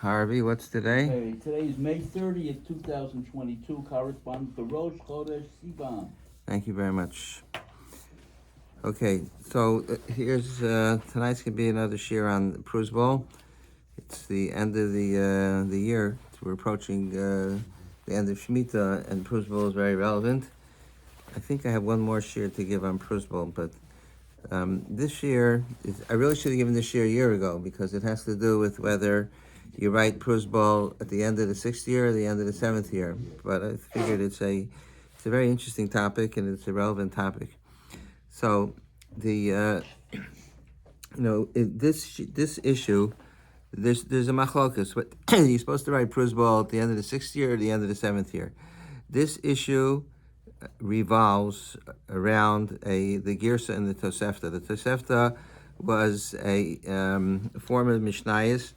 Harvey, what's today? Okay, today is May 30th, 2022, corresponding to Rosh Chodesh Sivan. Thank you very much. Okay, so here's tonight's gonna be another shir on Prus Bowl. It's the end of the year. We're approaching the end of Shemitah, and Prus Bowl is very relevant. I think I have one more shir to give on Prus Bowl, but this year I really should have given this shir a year ago because it has to do with whether you write Prus Bowl at the end of the sixth year or the end of the seventh year. But I figured it's a very interesting topic and it's a relevant topic. So the this issue, there's a machlokas. But you're supposed to write Prus Bowl at the end of the sixth year or the end of the seventh year. This issue revolves around the Girsa and the Tosefta. The Tosefta was a form of Mishnayos.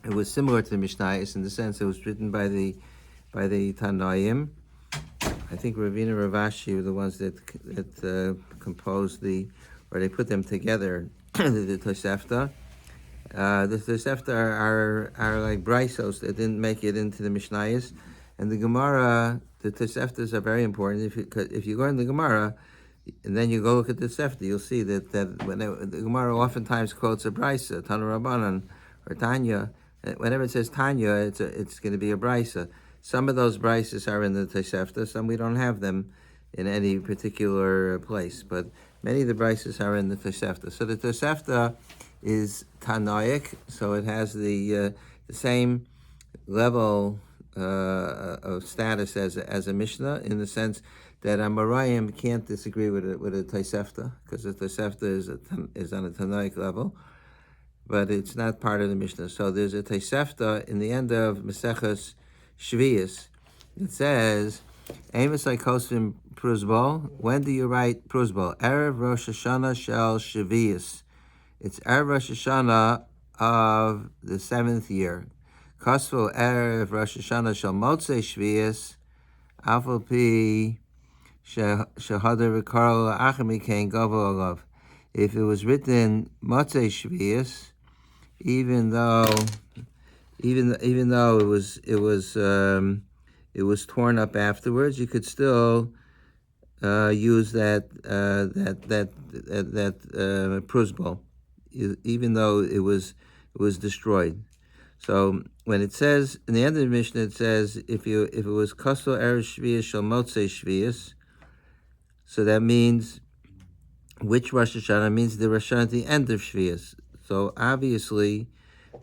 It was similar to the Mishnayos in the sense it was written by the Tanoim. I think Ravina Ravashi were the ones that composed or they put them together, the Tosefta. The Tosefta are like Braisos that didn't make it into the Mishnayos. And the Gemara, the Toseftas are very important. If you go in the Gemara, and then you go look at the Tosefta, you'll see that when the Gemara oftentimes quotes a Braisa, Tanu Rabbanan, or Tanya. Whenever it says Tanya, it's going to be a Braisa. Some of those Braisas are in the Tosefta, some we don't have them in any particular place, but many of the Braisas are in the Tosefta. So the Tosefta is Tanoic, so it has the same level of status as a Mishnah, in the sense that a Marayim can't disagree with a Tosefta, because the Tosefta is on a Tanoic level, but it's not part of the Mishnah. So there's a Tosefta in the end of Maseches Shvius. It says, Amos Kosvim Prus Bowl. When do you write Prus Bowl? Erev Rosh Hashanah Shel Shvius. It's Erev Rosh Hashanah of the seventh year. Kosvo Erev Rosh Hashanah Shel Motzei Shvius. Afal Pi Shehadar V'Karol Achami Kain Gavo Olav. If it was written Motzei Shvius, even though it was torn up afterwards, you could still use that Prus Bowl, even though it was destroyed. So when it says in the end of the Mishnah, it says if it was Kosel Erev Shvius Shel Motzei Shvius, so that means which Rosh Hashanah means the Rosh Hashanah at the end of Shvius. So obviously,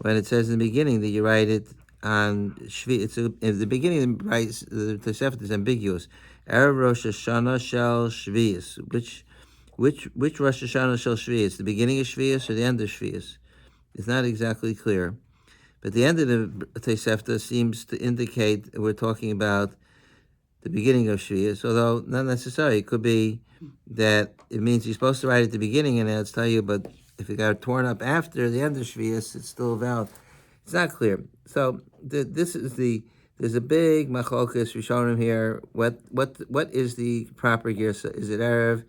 when it says in the beginning that you write it on Shvi, in the beginning the Tosefta is ambiguous. Erev Rosh Hashanah Shel Shvius. Which Rosh Hashanah Shel Shvius? The beginning of Shvius or the end of Shvius? It's not exactly clear. But the end of the Tosefta seems to indicate we're talking about the beginning of Shvius, although not necessarily. It could be that it means you're supposed to write at the beginning, and it's tell you, but if it got torn up after the end of Shvius, it's still valid. It's not clear. So there's a big machlokas Rishonim here. What is the proper girsa? Is it Erev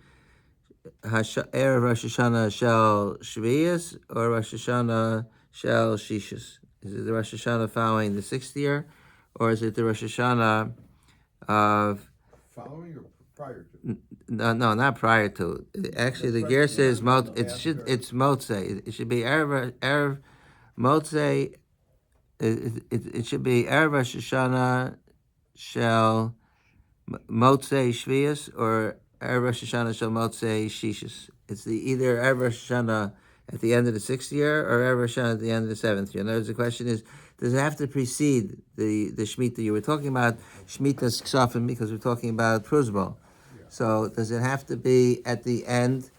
Rosh Hashanah Shel Shvius or Rosh Hashanah Shel Shishus? Is it the Rosh Hashanah following the sixth year, or is it the Rosh Hashanah of following or prior to? No, not prior to. Actually, the girsa is it's Motzei. It should be Erev Motzei. It should be Erev Rosh Hashanah Shel Motzei Shvius or Erev Rosh Hashanah Shel Motzei Shishus. It's either Erev Rosh Hashanah at the end of the sixth year or Erev Rosh Hashanah at the end of the seventh year. In other words, the question is, does it have to precede the Shemitah? You were talking about Shemitah's Ksafim because we're talking about Prus Bowl. So does it have to be at the end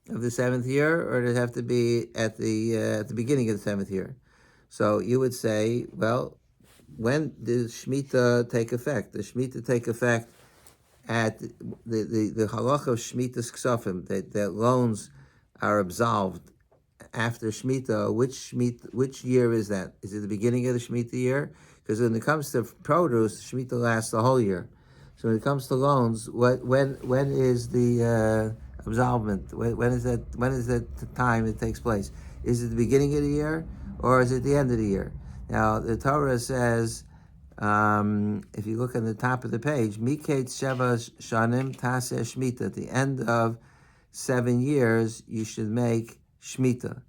of the seventh year, or does it have to be at the beginning of the seventh year? So you would say, well, when does Shemitah take effect? Does Shemitah take effect at the halach of Shemitah's Ksafim, that loans are absolved after Shemitah? Which year is that? Is it the beginning of the Shemitah year? Because when it comes to produce, Shemitah lasts the whole year. So when it comes to loans, when is the absolvement? When is that time it takes place? Is it the beginning of the year or is it the end of the year? Now the Torah says, if you look on the top of the page, Miketz Sheva Shanim Taseh Shmita. At the end of 7 years, you should make Shmita.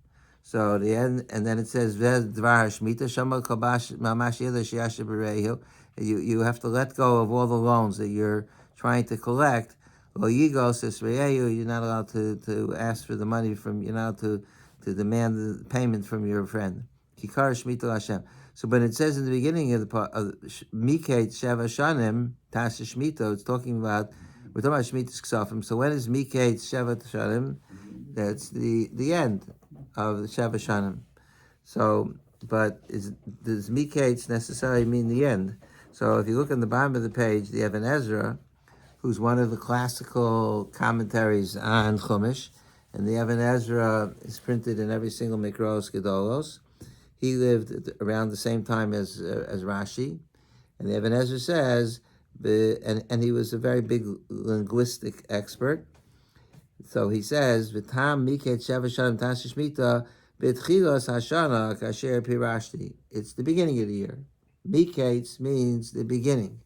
So the end, and then it says Dvar Shmita Shama Kabash Mamash Yidash Yashabarehu. You have to let go of all the loans that you're trying to collect. Lo Yigos Esreyu. You're not allowed to ask for the money from. You're not allowed to demand the payment from your friend. Kikar Shmita Hashem. So, but it says in the beginning of Miketz Sheva Shanim Taseh Shmita. It's talking about. We're talking about Shmitas Ksafim. So when is Miketz Sheva Shanim? That's the end of the Sheva Shanim. So, but does Miketz necessarily mean the end? So if you look on the bottom of the page, the Even Ezra, who's one of the classical commentaries on Chumash, and the Even Ezra is printed in every single Mikros Gedolos. He lived around the same time as Rashi, and the Even Ezra says, and he was a very big linguistic expert. So he says, "V'tam Miketz Sheva Shanim Taseh Shmita b'tchilas Hashana kasher pirashti." It's the beginning of the year. Miketz means the beginning.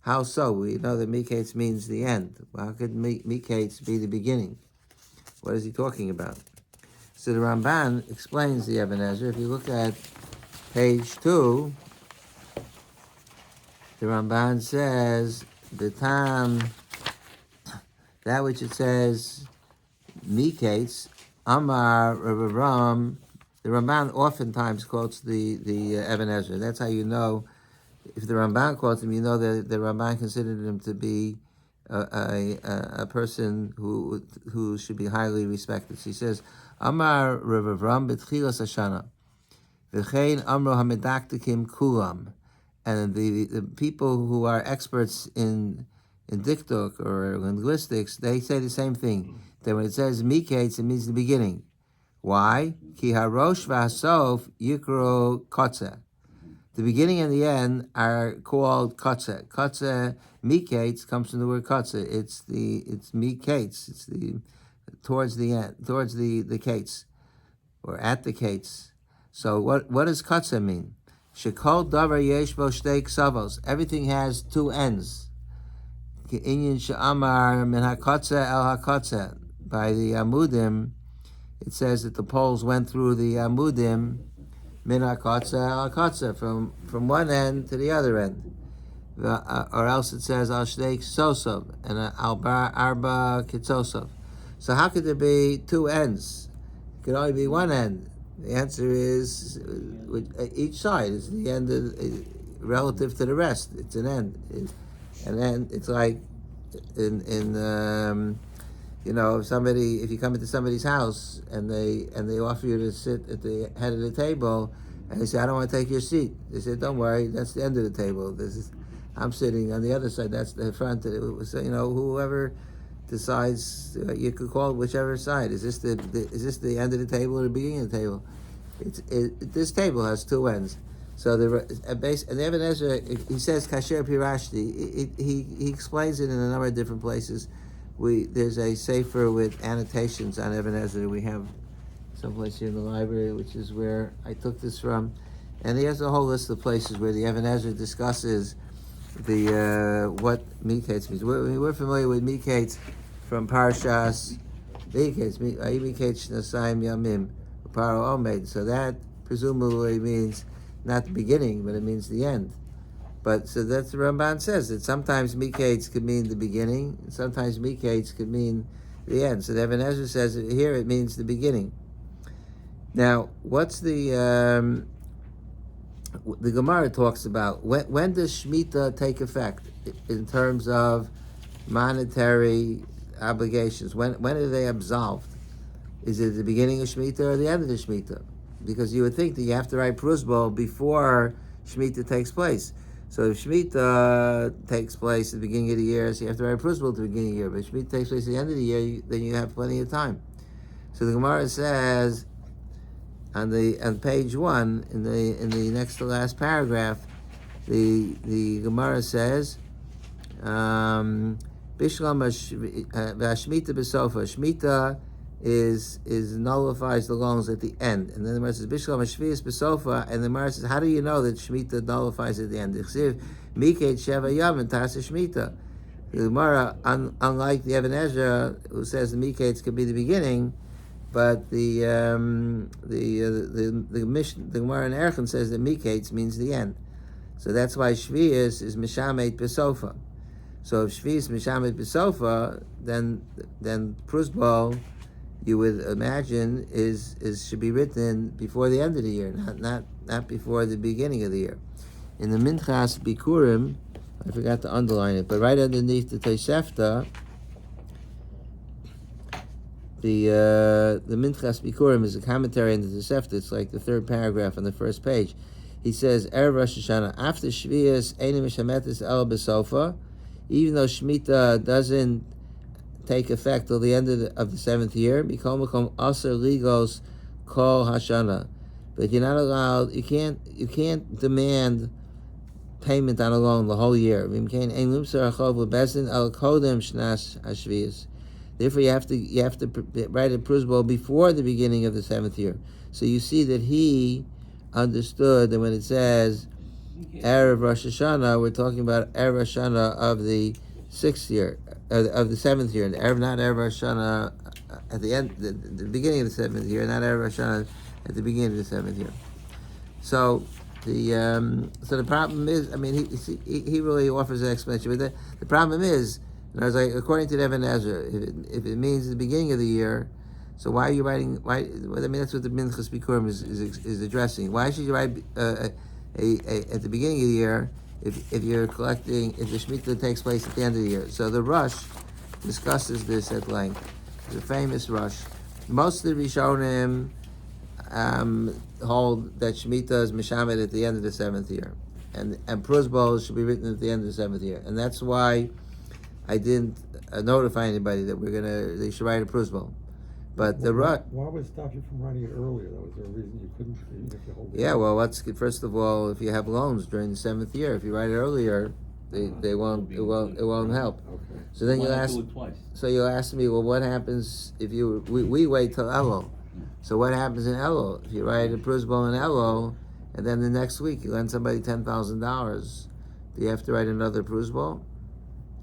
How so? We know that Miketz means the end. Well, how could Miketz be the beginning? What is he talking about? So the Ramban explains the Even Ezra. If you look at page 2, the Ramban says, the time, that which it says, Miketz, Amar Ram, the Ramban oftentimes quotes the Even Ezra. That's how you know, if the Ramban quotes him, you know that the Ramban considered him to be a person who should be highly respected. So he says, Amar Rav Ram b'tchilas Hashana, v'chein amro hamedaktikim kulam, and the people who are experts in diktuk or linguistics, they say the same thing. That when it says Miketz, it means the beginning. Why? Ki harosh v'hasof yikro kotze. The beginning and the end are called kotze. Kotze, Miketz, comes from the word kotze. It's Miketz. It's the towards the end, towards the kates, or at the kates. So what does kotze mean? Shekol davar yesh bo shtei ksavos. Everything has two ends. Inyan she'amar min hakotze el hakotze. By the Amudim, it says that the poles went through the Amudim min hakotze el hakotze, from one end to the other end. Or else it says al shtei ksosov and al arba kitzosov. So how could there be two ends? It could only be one end. The answer is each side is the end relative to the rest. It's an end, and then it's like if you come into somebody's house and they offer you to sit at the head of the table, and they say, "I don't want to take your seat." They say, "Don't worry, that's the end of the table. I'm sitting on the other side. That's the front." So whoever decides, you could call it whichever side. Is this the end of the table or the beginning of the table? This table has two ends. So and the Even Ezra, he says kasher pirashti. He explains it in a number of different places. There's a sefer with annotations on Even Ezra. We have someplace here in the library, which is where I took this from, and he has a whole list of places where the Even Ezra discusses what Miketz means. We're familiar with Miketz from Parshas Miketz Nasayim Yamim Paro Omed. So that presumably means not the beginning, but it means the end. But so that's the Ramban says that sometimes Miketz could mean the beginning, and sometimes Miketz could mean the end. So the Even Ezra says here it means the beginning. Now, what's the Gemara talks about when does Shemitah take effect in terms of monetary obligations? When are they absolved? Is it the beginning of Shemitah or the end of the Shemitah? Because you would think that you have to write Prusbol before Shemitah takes place. So if Shemitah takes place at the beginning of the year, so you have to write Prusbol at the beginning of the year. But if Shemitah takes place at the end of the year, then you have plenty of time. So the Gemara says, on page 1, in the next to last paragraph, the Gemara says, Bishlam Shmita Besofa. Shmita is nullifies the loans at the end. And then the Gemara says Bishlam Shvius Besofa, and the Gemara says, how do you know that Shemitah nullifies at the end? Ichsiv Mikate Sheva Yom and Tasa Shemitah. The Gemara, unlike the Even Ezra, who says the Mikates could be the beginning, but the Gemara in Erechim says that Mikates means the end. So that's why Shvius is Mishamet Besofa. So if Shvius Mishamet Besofa, then Prusbal, you would imagine is should be written before the end of the year, not before the beginning of the year. In the Minchas Bikurim, I forgot to underline it, but right underneath the Tosefta, the Minchas Bikurim is a commentary on the Tosefta. It's like the third paragraph on the first page. He says, Erev Rosh Hashanah, after Shvius, Einim Mishametis El Besofa, even though Shemitah doesn't take effect till the end of the seventh year, Mikol Makom Aser Ligos Kol Hashana. But you're not allowed, you can't demand payment on a loan the whole year. Therefore, you have to write a prusbol before the beginning of the seventh year. So you see that he understood that when it says Erev Rosh Hashanah, we're talking about Erev Rosh Hashanah of the sixth year, of the seventh year, and Erev, not Erev Rosh Hashanah at the end, the beginning of the seventh year, not Erev Rosh Hashanah at the beginning of the seventh year. So the problem is, I mean, he really offers an explanation, but the problem is, and I was like, according to Even Ezra, if it means the beginning of the year, so why are you writing? Why? Well, I mean, that's what the Minchas Bikurim is addressing. Why should you write at the beginning of the year if you're collecting, if the Shemitah takes place at the end of the year? So the Rush discusses this at length. It's a famous Rush. Most of the Rishonim hold that Shemitah is Mishamet at the end of the seventh year, and Prusbol should be written at the end of the seventh year, and that's why I didn't notify anybody that they should write a Prusbol. But why would it stop you from writing it earlier? Though, was there a reason you couldn't, even if you hold it? Yeah, well, first of all, if you have loans during the seventh year, if you write it earlier, it won't help. Okay. So then Why not do it twice? you'll ask me, well, what happens if we wait till Elul? So what happens in Elul? If you write a Prusbol in Elul, and then the next week you lend somebody $10,000, do you have to write another Prusbol?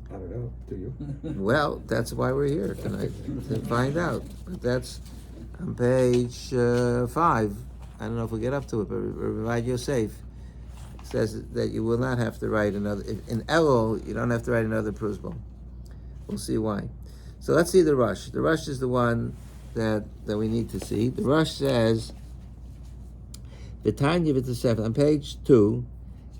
I don't know. Do you? Well, that's why we're here tonight, to find out. But that's on page 5. I don't know if we'll get up to it, but Rabbi Yosef says that you will not have to write another. In Elul, you don't have to write another Prusbol. We'll see why. So let's see the Rush. The Rush is the one that we need to see. The Rush says, V'tanya v'tosefta, on page 2,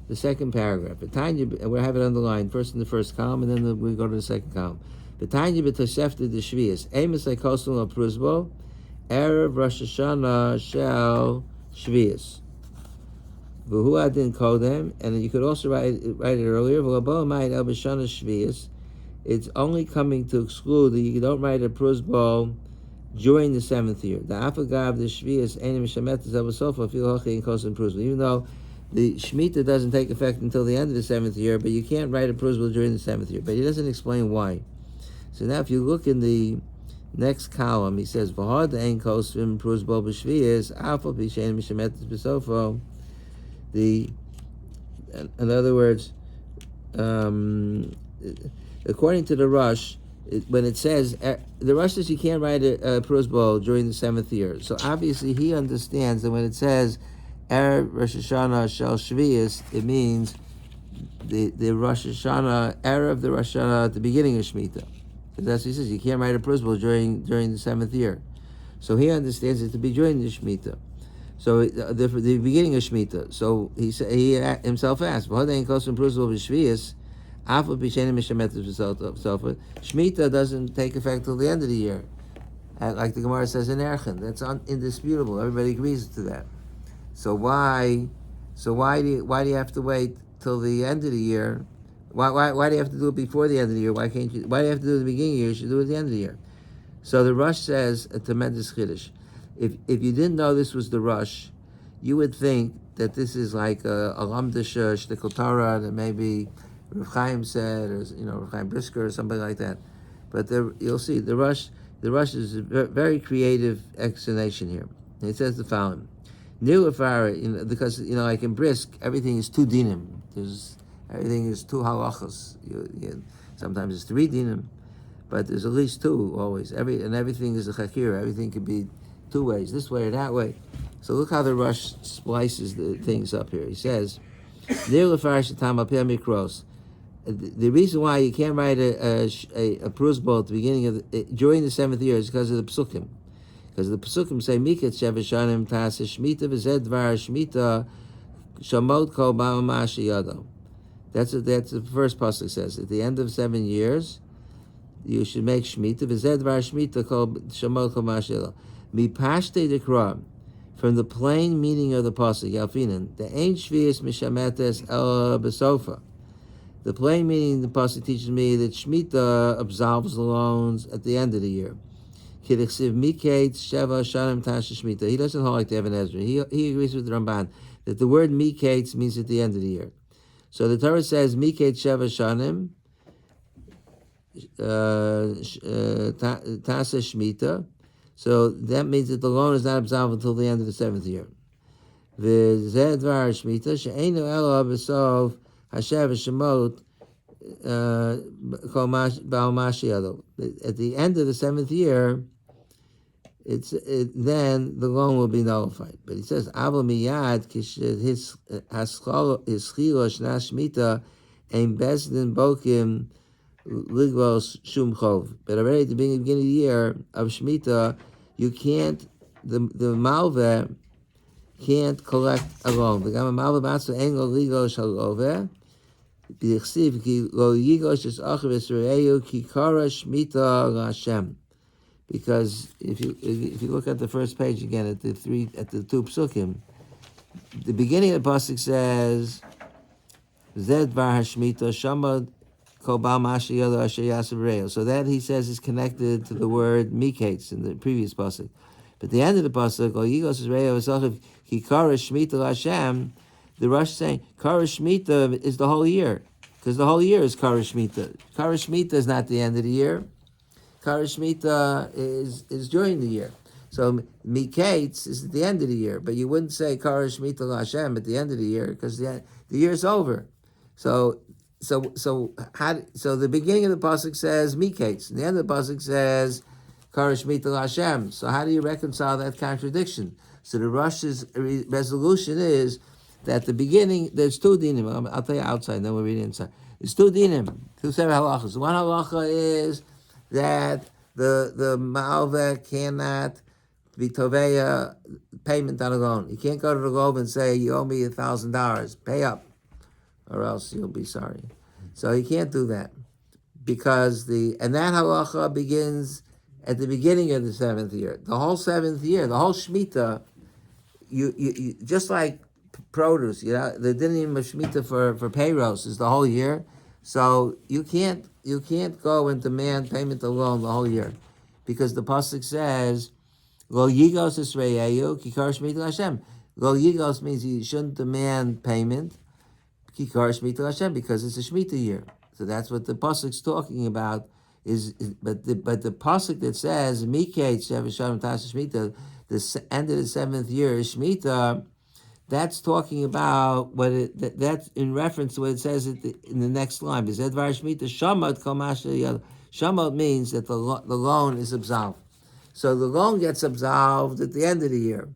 the second paragraph. V'tanya, and we'll have it underlined first in the first column, and then we go to the second column. V'tanya v'tosefta de Shvius, Amos Eikosel al Prusbol, Erev Rosh Hashanah shel Shvius. V'hu adin kodem, and you could also write it earlier. V'labo ma'id el b'shana Shvius. It's only coming to exclude that you don't write a Prusbol during the seventh year. The Afagav, the Shvius, Einim Shemet is Sofa, Fil Hochi, and Kosan Prusbol. Even though the Shemitah doesn't take effect until the end of the seventh year, but you can't write a Prusbol during the seventh year. But he doesn't explain why. So now if you look in the next column, he says, V'had ein kosvim Prusbol b'Shvius, Afal b'Shein Shemet is B'Sofo. In other words, according to the Rush, when it says, the Rush says you can't write a Prusbol during the seventh year. So obviously he understands that when it says Erev Rosh Hashanah shel Shvius, it means the Rosh Hashanah, Erev the Rosh Hashanah at the beginning of Shemitah. Because that's what he says, you can't write a Prusbol during the seventh year. So he understands it to be during the Shemitah. So the beginning of Shemitah. So he himself asked, Shemitah doesn't take effect till the end of the year, like the Gemara says in Erechim. That's indisputable. Everybody agrees to that. So why do you have to wait till the end of the year? Why do you have to do it before the end of the year? Why do you have to do it at the beginning of the year? You should do it at the end of the year. So the Rush says a tremendous chiddush. If you didn't know this was the Rush, you would think that this is like a lamdish shtickle Torah that maybe Rav Chaim said, or Rav Chaim Brisker or something like that. But you'll see the Rush the Rosh is a very creative explanation here. And it says the following: Nilafara, because like in Brisk, everything is 2 dinim. Everything is 2 halachas. Sometimes it's 3 dinim, but there's at least 2 always. Everything is a chakira. Everything can be 2 ways, this way or that way. So look how the Rosh splices the things up here. He says, Nilafara shetam al peh mikros. The reason why you can't write a prusbol at the beginning of during the 7th year is because of the psukim. Because the psukim say Miket Shevashanim Tas Shmita V'Zed Dvar Shmita Shamot Kol Ba'amash Yado. That's the first pasuk says. At the end of 7 years, you should make Shmita V'Zed Dvar Shmita Kol Shamot Kol Ba'amash Yado. Mipashte Dekra, from the plain meaning of the pasuk Yalfinan, the Ein Shvius Mishametes El Besofa. The plain meaning the pasuk teaches me that Shemitah absolves the loans at the end of the year. He doesn't hold like the Even Ezra. He agrees with the Ramban that the word Mikates means at the end of the year. So the Torah says Mikate Sheva Shanim Tasa Shemitah. So that means that the loan is not absolved until the end of the 7th year. V'zeh dvar Shemitah she'einu elo b'sov Hashem Shemot Ba'al Mashiach. At the end of the 7th year, then the loan will be nullified. But he says Aval miyad his chilo shna shmita ein bezdin bokim liglos shum chov. But already at the beginning of the year of shmita, you can't the malveh can't collect a loan. The gam malveh matzu ein lo liglos halove. Because if you look at the first page again at the 2 psukim, the beginning of the pasuk says Zed var hashmita shamad kol ba'al mashiach yado asher yasav re'el. So that he says is connected to the word mikates in the previous pasuk. But the end of the pasuk, Ol yigos re'el v'sochav ki kara shmita l'Hashem. The Rosh is saying Kara Shemitah is the whole year, because the whole year is Kara Shemitah. Kara Shemitah is not the end of the year. Kara Shemitah is during the year. So Mikates is at the end of the year, but you wouldn't say Kara Shemitah LaHashem at the end of the year because the year is over. So the beginning of the pasuk says Mikates, and the end of the pasuk says Kara Shemitah LaHashem. So how do you reconcile that contradiction? So the Rosh's resolution is that the beginning, there's 2 dinim. I'll tell you outside, then we'll read it inside. There's 2 dinim, 2 separate halachas. One halacha is that the ma'alveh cannot be toveya payment on a loan. You can't go to the loan and say, you owe me $1,000, pay up, or else you'll be sorry. So he can't do that. Because and that halacha begins at the beginning of the 7th year. The whole 7th year, the whole Shemitah, you just like produce, the dinim of Shemitah for payrolls is the whole year. So you can't go and demand payment alone the whole year, because the pasuk says Lo yigos esreyeyu kikar Shemitah Hashem. Lo yigos means you shouldn't demand payment kikar Shemitah Hashem, because it's a Shemitah year. So that's what the pasuk's talking about. But the pasuk that says Mikate Shevashanim Tas Shemitah, the end of the 7th year is Shemitah. That's talking about that's in reference to what it says in the next line. Shamot means that the loan is absolved. So the loan gets absolved at the end of the year.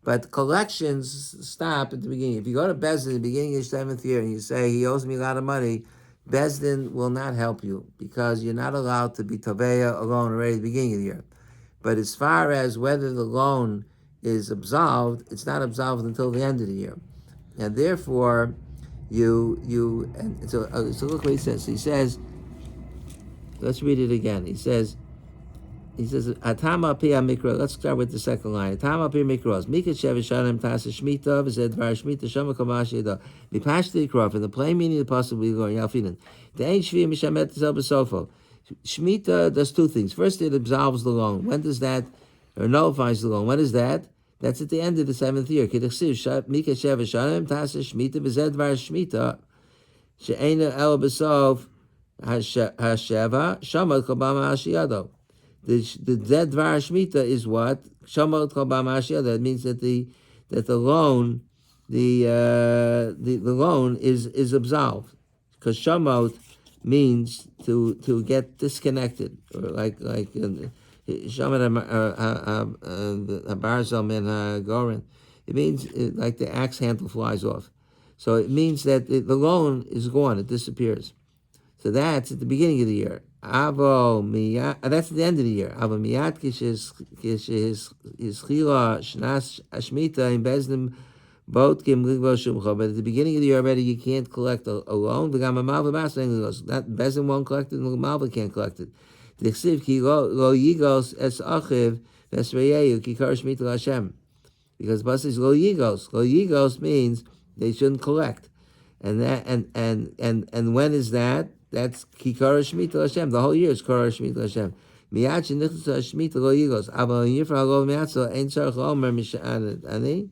But collections stop at the beginning. If you go to Bezdin at the beginning of the 7th year and you say, he owes me a lot of money, Bezdin will not help you, because you're not allowed to be Toveya alone already at the beginning of the year. But as far as whether the loan is absolved, it's not absolved until the end of the year, and therefore so look what he says. He says, let's read it again. He says Atama Pia Mikra. Let's start with the second line. Atama Pia Mikros. Mika Shevishanim Tasa Shmita V'Zed Var Shmita Shama Kamash Yeda. Mipashti Krov. In the plain meaning of the possible going Yalfinan. The Ein Shvi Mishamet Zel B'Sofo. Shmita does 2 things. First, it absolves the loan. When does that, or nullifies the loan? When is that? That's at the end of the 7th year. K'dechsiv Mika Shevishanim Tasa Shmita V'Zed Var Shmita She'ena El B'Sof Hasheva Shama Kamash Yeda. The dead Dvar Shemitah is what? Shamot Kol B'Mashiach. That means that the loan, the loan is absolved, because Shamot means to get disconnected, or like Shamot Habarzal Min HaGoren. It means like the axe handle flies off. So it means that the loan is gone, it disappears. So that's at the beginning of the year. Avo miyad, that's at the end of the year. Avo miyad kishes chila shnas ashmita in bezdim botkim ligvo shumcha. But at the beginning of the year already, you can't collect a loan. V'gam malva baseng that bezdim won't collect it, and malva can't collect it. Dichsiv ki lo yigos es achiv vesreyeyu ki kar shmita l'Hashem. Because Bas is lo yigos. Lo yigos means they shouldn't collect, and that and when is that? That's Kikara Shemitah Hashem. The whole year is Kara Shemitah Hashem. Miyad shenichtas Shemitah lo yigos. Aval yifra halov miyatzah ein tzarich omer mishamed ani.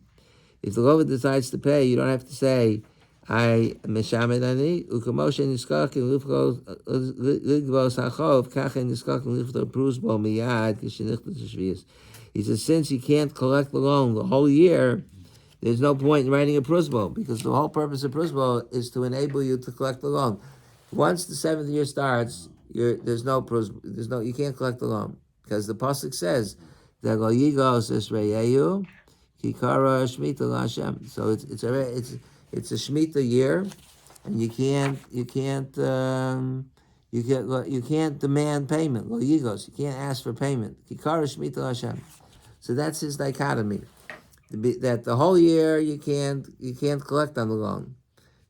If the Lord decides to pay, you don't have to say I mishamed ani. Ukamoshe niskach in lifkos ligvos hachov kachen niskach in lifto prusbo miyad kishenichtas shvius. He says, since you can't collect the loan the whole year, there's no point in writing a prusbo, because the whole purpose of prusbo is to enable you to collect the loan. Once the 7th year starts, you can't collect the loan, because the pasuk says that lo yigos esreyeyu kikara shmita l'Hashem. So it's a shmita year, and you can't demand payment. Lo yigos, you can't ask for payment. Kikara shmita l'Hashem. So that's his dichotomy. That the whole year you can't collect on the loan,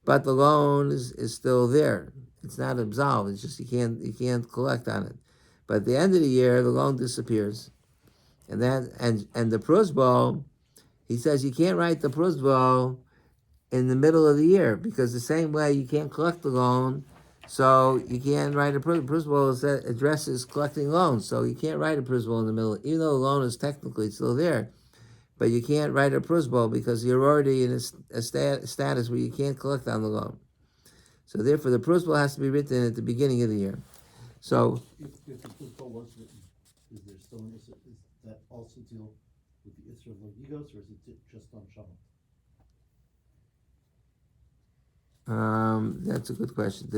but the loan is still there. It's not absolved. It's just you can't collect on it. But at the end of the year, the loan disappears, and the prusbo, he says you can't write the prusbo in the middle of the year, because the same way you can't collect the loan, so you can't write a prusbo that addresses collecting loans. So you can't write a prusbo in the middle, even though the loan is technically still there. But you can't write a prusbo because you're already in a status where you can't collect on the loan. So therefore, the prusbo has to be written at the beginning of the year. So If the prusbo was written, is there still an issue? Is that also deal with the issue of Logigos, or is it just on Shabbat? that's a good question.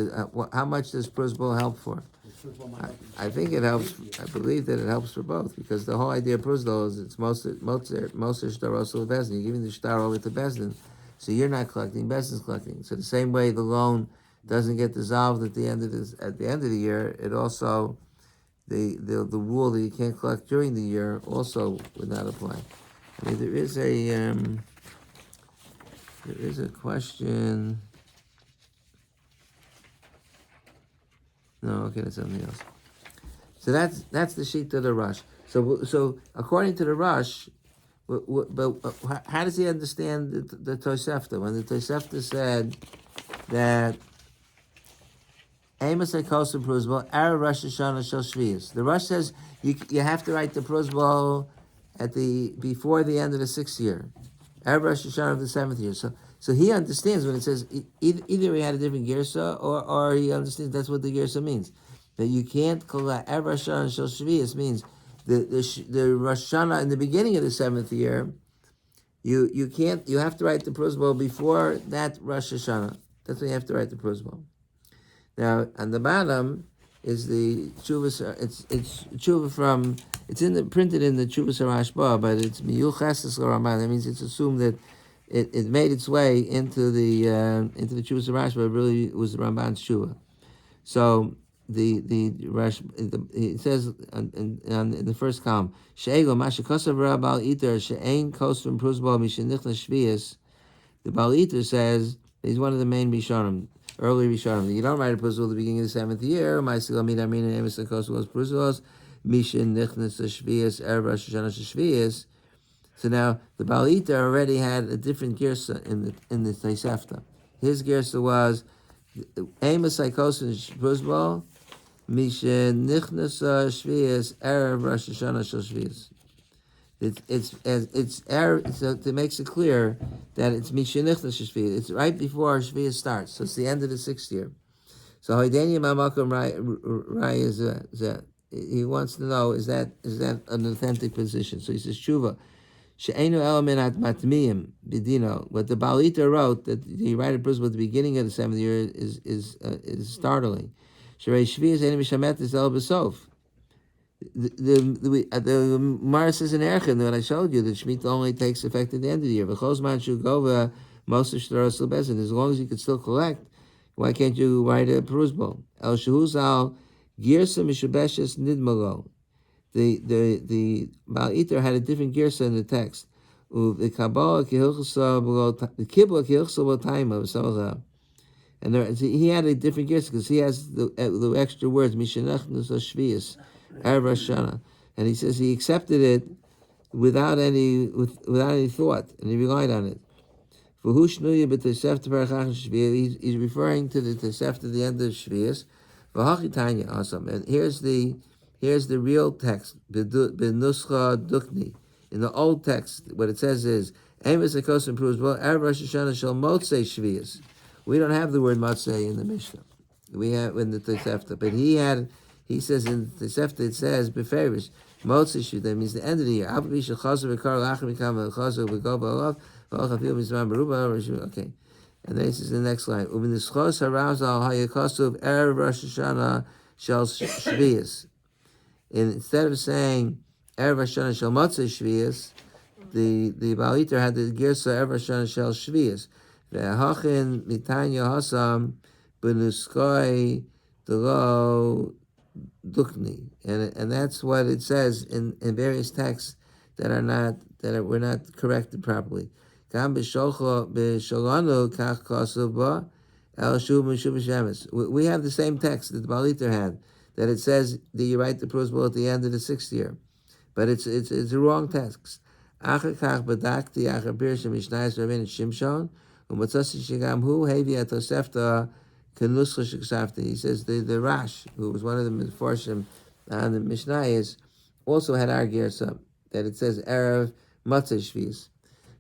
How much does prusbo help for? The prusbo might help in I think it helps. I believe that it helps for both, because the whole idea of prusbo is it's most shtar also bezdin. You're giving the shtar over to bezdin, so you're not collecting, bezdin's collecting. So the same way the loan doesn't get dissolved at the end of the year, it also the rule that you can't collect during the year also would not apply. I mean, there is a question. No, okay, that's something else. So that's the sheet of the Rush. So according to the Rush, but how does he understand the Tosefta? When the Tosefta said that Amos Kosim Prusbo, Ara Rosh Hashanah Shel Shvius. The Rush says you have to write the Prusbo before the end of the 6th year, Ara Rosh Hashanah of the 7th year. So he understands when it says either he had a different girsa or he understands that's what the girsa means, that you can't collect. Ara Rosh Hashanah Shel Shvius means the Rosh Hashanah in the beginning of the 7th year. You can't. You have to write the Prusbo before that Rosh Hashanah. That's when you have to write the Prusbo. Now, on the bottom is the Chuvas. It's Chuva from. It's printed in the Chuvas Rashba, but it's Miyuchas Ramban. That means it's assumed that it made its way into the Chuvas Rashba. It really was the Ramban's Chuva. So it says in the first column, She'ego Mashikosav Rabal Iter She'ein Kosrim Prusbo Mishenichna Shvius. The Baal Iter says he's one of the main Rishonim. Early Rishonim. You don't write a prusbo at the beginning of the 7th year. So now the Baal Iter already had a different girsa in the Tosefta. His girsa was Amos Psychosis Prusbo Mishen Nichnasa Shvius Erev Rosh Hashanah Shel Shvius. It's so it makes it clear that it's Mishenichnas Shvius. It's right before Shvius starts, so it's the end of the 6th year. So Hoidenia Mamakom Rai is he wants to know, is that an authentic position? So he says, Shuva, she'enu element at matmiyim bidino. What the Balita wrote, that he write a principle at the beginning of the 7th year, is startling. Sherei Shvius enu mishamet is el besof. The Mara says in Erchin that I showed you that Shemitah only takes effect at the end of the year. V'chosman shugova most of shtaros lebezin. As long as you can still collect, why can't you write a perusbol? El shehuzal girsa mishubeshes nidmalo. The Baal Iter had a different girsa in the text. The Kabbalah kihilchasa below the Kibbutz kihilchasa below time of Samacha. And there, he had a different girsa because he has the extra words mishenachnus shvius. Erev Rosh Hashanah, and he says he accepted it without any thought, and he relied on it. He's referring to the Tosefta at the end of Shvius. Awesome. And here's the real text. Benuscha Dukni. In the old text, what it says is Amos Akosim proves well. Erev Rosh Hashanah shall motzei Shvius. We don't have the word motzei in the Mishnah. We have in the Tosefta, but he says in the Tosefta it says beferish motzei Shvius. That means the end of the year. Okay. And then he says in the next line, Erev Rosh Hashanah shall Shvius. Instead of saying Erev Rosh Hashanah shall motzei Shvius, the Baal Iter had the Girsa Erev Rosh Hashanah shall Shvius. Ve'hachin mitanya hasam benuskoi delo dukni, and that's what it says in various texts that were not corrected properly. Gam b'sholanu kach kasav ba el shuv mishuv b'shemes. We have the same text that the Baal Iter had, that it says that you write the prosbol at the end of the 6th year, but it's a wrong text. Achar kach badakti achar pirush mishnayos Rabbeinu Shimshon u'matzasi shigam hu hevi atosefta. He says the Rash, who was one of the Mefarshim on the Mishnayos, also had our Gersa, that it says Erev Matzah Shvius.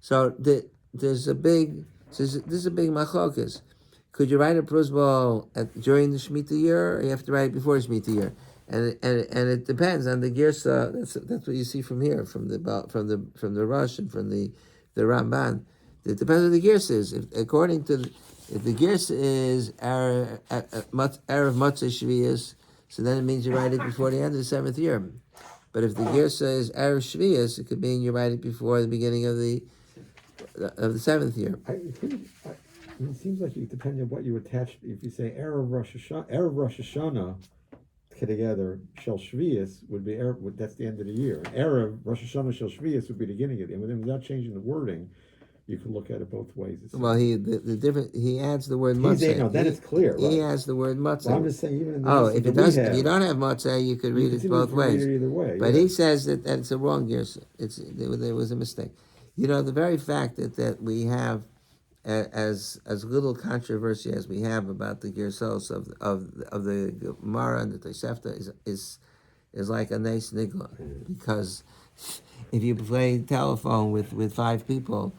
So this is a big machlokas. Could you write a prosbol during the Shemitah year, or you have to write it before the Shemitah year? And it depends on the Gersa. That's what you see from here, from the Rosh and from the Ramban. It depends on the Gersa is. If the Gersa is Erev Matzah Shvius, so then it means you write it before the end of the 7th year. But if the Gersa is Erev Shvius, it could mean you write it before the beginning of the 7th year. It seems like it depends on what you attach. If you say Erev Rosh Hashanah together, Shel Shvius would be that's the end of the year. Erev Rosh Hashanah Shel Shvius would be the beginning of the year. Without changing the wording, you could look at it both ways. Well, he adds the word matzah. No, then it's clear. Right? He adds the word matzah. Well, I'm just saying, even in the if you don't have matzah, you could read it both ways. Read it either way. But he says that it's a wrong gersa. There was a mistake. The very fact that we have as little controversy as we have about the gersos of the Gemara and the Tosefta is like a nice nigla, because if you play telephone with 5 people,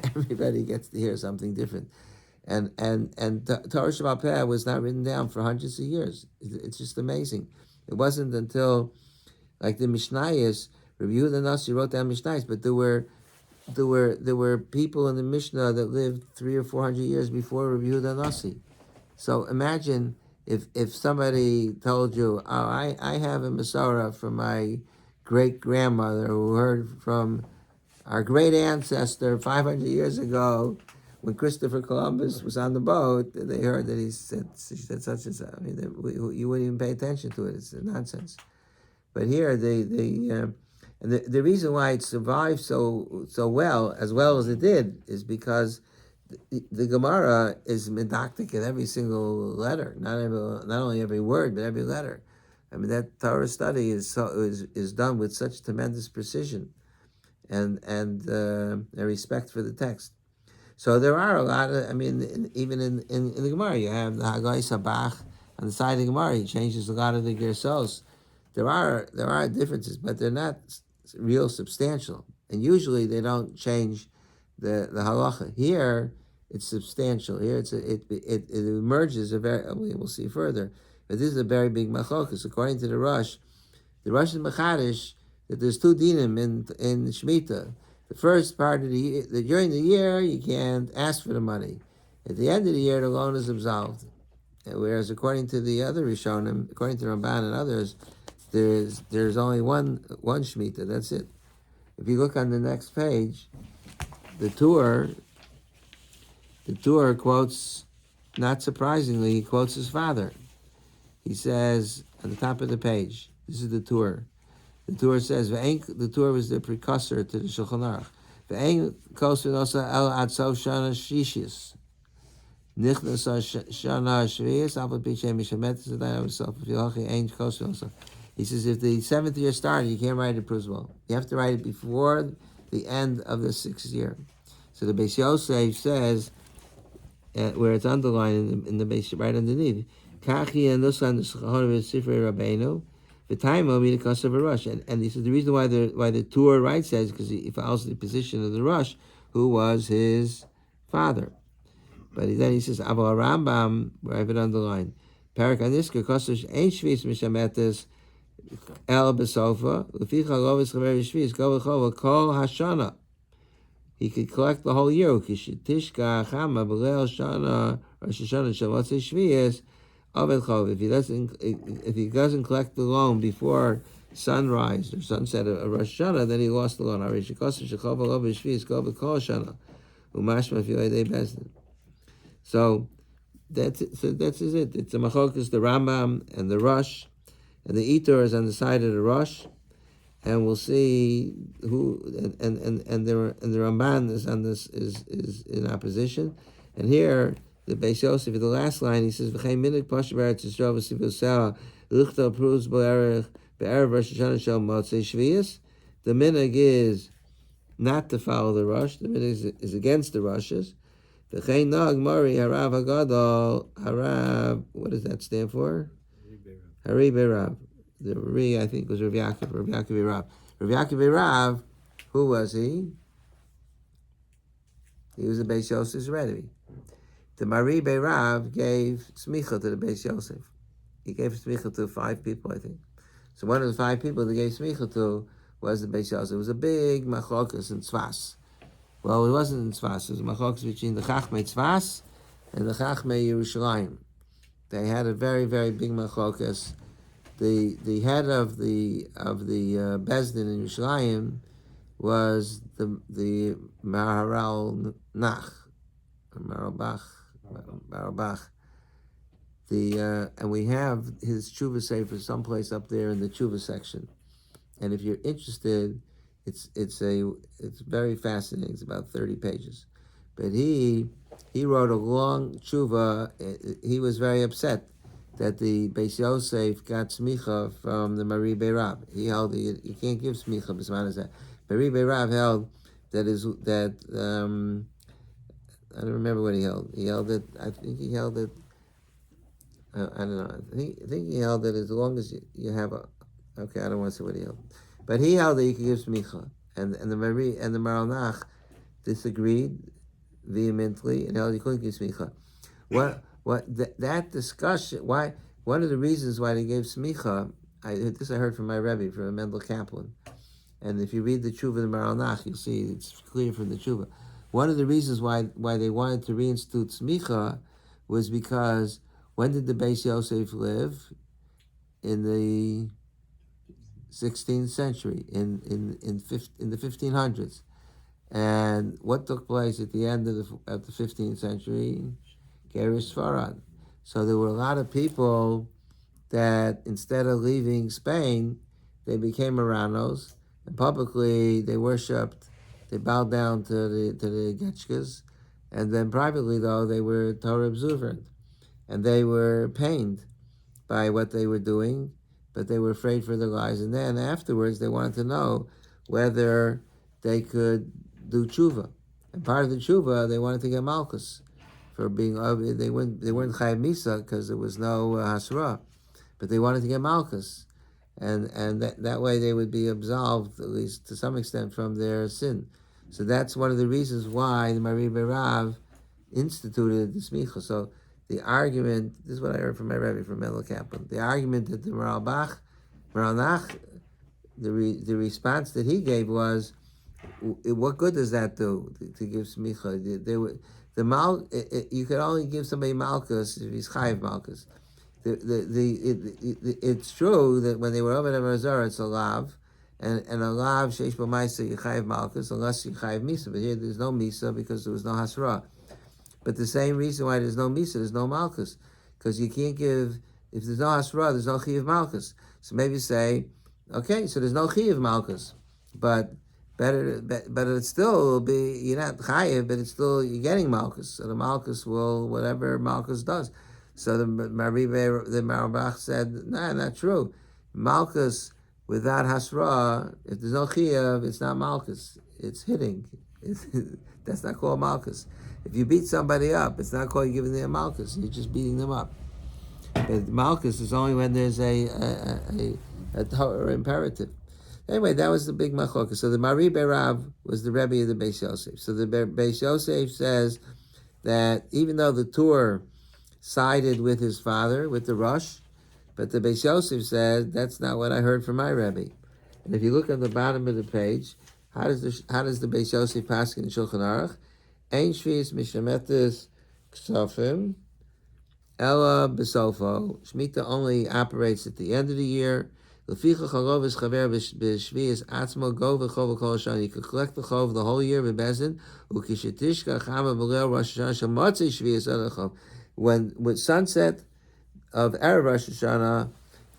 everybody gets to hear something different, and Torah Sheba'al Peh was not written down for hundreds of years. It's just amazing. It wasn't until like the Mishnayos, Rabbi Yehuda Nasi wrote down Mishnayos, but there were people in the Mishnah that lived 300 or 400 years before Rabbi Yehuda Nasi. So imagine if somebody told you, "Oh, I have a Masorah from my great grandmother who heard from our great ancestor 500 years ago, when Christopher Columbus was on the boat, they heard that she said such and such." I mean, you wouldn't even pay attention to it. It's nonsense. But here, the reason why it survived so well as it did, is because the Gemara is medactic in every single letter, not only every word, but every letter. I mean, that Torah study is done with such tremendous precision and a respect for the text. So there are a lot of, even in the Gemara, you have the Hagai Sabach on the side of the Gemara. He changes a lot of the Gersos. There are differences, but they're not real substantial. And usually they don't change the halacha. Here, it's substantial. Here, it emerges we'll see further. But this is a very big machlokas. According to the Rosh, The Rosh is Mechadish that there's two dinim in Shemitah. The first part of the year, during the year, you can't ask for the money. At the end of the year, the loan is absolved. Whereas according to the other Rishonim, according to Ramban and others, there's only one Shemitah. That's it. If you look on the next page, the Tur quotes, not surprisingly, he quotes his father. He says on the top of the page, this is the Tur. The Tur says, the Tur was the precursor to the Shulchan Aruch. V'ein kos v'nosa el ad sof shana shishis. Nichnas shana shviyas, alpa pichem mishametis adayin himself. If you hochi ein kos v'nosa. He says, if the 7th year started, you can't write it Pruzbal. You have to write it before the end of the 6th year. So the Beis Yosef says, where it's underlined in the base right underneath, Kachi and Nusan Sifrei Rabbeinu, the time of me the cost of a rush, and he said the reason why the Tur writes that is because he follows the position of the Rush, who was his father. But then he says Aval Rambam, where I have it underlined, Parak Aniska Kosush Ein Shvis Mishametes El Besofa Leficha Lovis Chaver Shvis Go V'Chova Kol Hashana. He could collect the whole year. Tishka Chama B'Leil Shana Rosh Hashanah Shavotze Shvius. If he doesn't collect the loan before sunrise or sunset of Rosh Hashanah, then he lost the loan. So that's it. It's a machokas, the Rambam and the Rosh, and the Itor is on the side of the Rosh, and we'll see who and the Ramban is on this is in opposition, and here. The Beis Yosef, the last line, he says, "V'chein minig pasha b'eretz Yisrael v'sivosela lichta pruz b'erev Rosh Hashanah shel Motzei Shvius." The minig is not to follow the Rosh. The minig is against the Rushes. V'chein nag mari harav hagadol harav. What does that stand for? Hari Berav. The Ri, I think, was Rav Yaakov Berav. Rav Yaakov Berav, who was he? He was the Beis Yosef's Rebbe. The Mari Beirav gave smicha to the Beis Yosef. He gave smicha to 5 people, I think. So one of the 5 people that gave smicha to was the Beis Yosef. It was a big machlokas in Tzfas. Well, it wasn't in Tzfas. It was a machlokas between the Chachmei Tzfas and the Chachmei Yerushalayim. They had a very, very big machlokas. The head of the Bezdin in Yerushalayim was the Maharal Nach, Marabach. And we have his tshuva sefer someplace up there in the tshuva section, and if you're interested, it's very fascinating. It's about 30 pages, but he wrote a long tshuva. He was very upset that the Beis Yosef got smicha from the Mari Beirav. He held you can't give smicha b'zman as that. Mari Beirav held that I don't remember what he held. He held it. I think he held it. I don't know. I think he held it as long as you have a. Okay, I don't want to say what he held, but he held that you could give smicha, and the Mari and the Maral Nach disagreed vehemently, and held you couldn't give smicha. That discussion? Why? One of the reasons why they gave smicha. I heard from my Rebbe, from Mendel Kaplan, and if you read the tshuva of the Maral Nach, you'll see it's clear from the tshuva. One of the reasons why they wanted to reinstitute smicha was because when did the Beis Yosef live? In the 16th century, in the 1500s, and what took place at the end of the 15th century? Gerush Sfarad. So there were a lot of people that instead of leaving Spain, they became Marranos, and publicly they worshipped. They bowed down to the Getchkas, and then privately, though, they were Torah observant, and they were pained by what they were doing, but they were afraid for their lives. And then afterwards, they wanted to know whether they could do tshuva. And part of the tshuva, they wanted to get malchus for being. They weren't chayav misa because there was no hasra, but they wanted to get malchus, and that way they would be absolved, at least to some extent, from their sin. So that's one of the reasons why the Mari Beirav instituted the smicha. So the argument, this is what I heard from my Rebbe, from Mendel Kaplan, the argument that the Maral Bach Maranach, the response that he gave was, what good does that do to give smicha? You could only give somebody malchus if he's chayiv malchus. It's true that when they were over the Mazar, it's a lav, and a lav sheish b'maisa you chayiv malchus unless you chayiv misa. But here there's no misa because there was no hasra. But the same reason why there's no misa, there's no malchus, because you can't give, if there's no hasra, there's no chiyav malchus. So maybe say, okay, so there's no chiyav malchus, but it still will be, you're not chayiv, but it's still, you're getting malchus. So the malchus will, whatever malchus does. So the Marabach said, nah, not true. Malchus without hasra, if there's no chiyav, it's not malchus. It's hitting. That's not called malchus. If you beat somebody up, it's not called giving them malchus. You're just beating them up. But malchus is only when there's a Torah imperative. Anyway, that was the big machlokas. So the Mari Berav was the Rebbe of the Beis Yosef. So the Beis Yosef says that even though the Tur sided with his father, with the Rosh, but the Beis Yosef said, that's not what I heard from my Rebbe. And if you look on the bottom of the page, how does the Beis Yosef pass in Shulchan Aruch? Ein shvius mishametis ksofim, ella besofo. Shemitah only operates at the end of the year. Leficha chalov is chaver b'shvius atzmo go v'chov v'kol shana. You could collect the chov the whole year b'bezin. Ukishetishka chama b'leil Rosh Hashanah shemotzei shvius adachov. When with sunset of Erev Rosh Hashanah,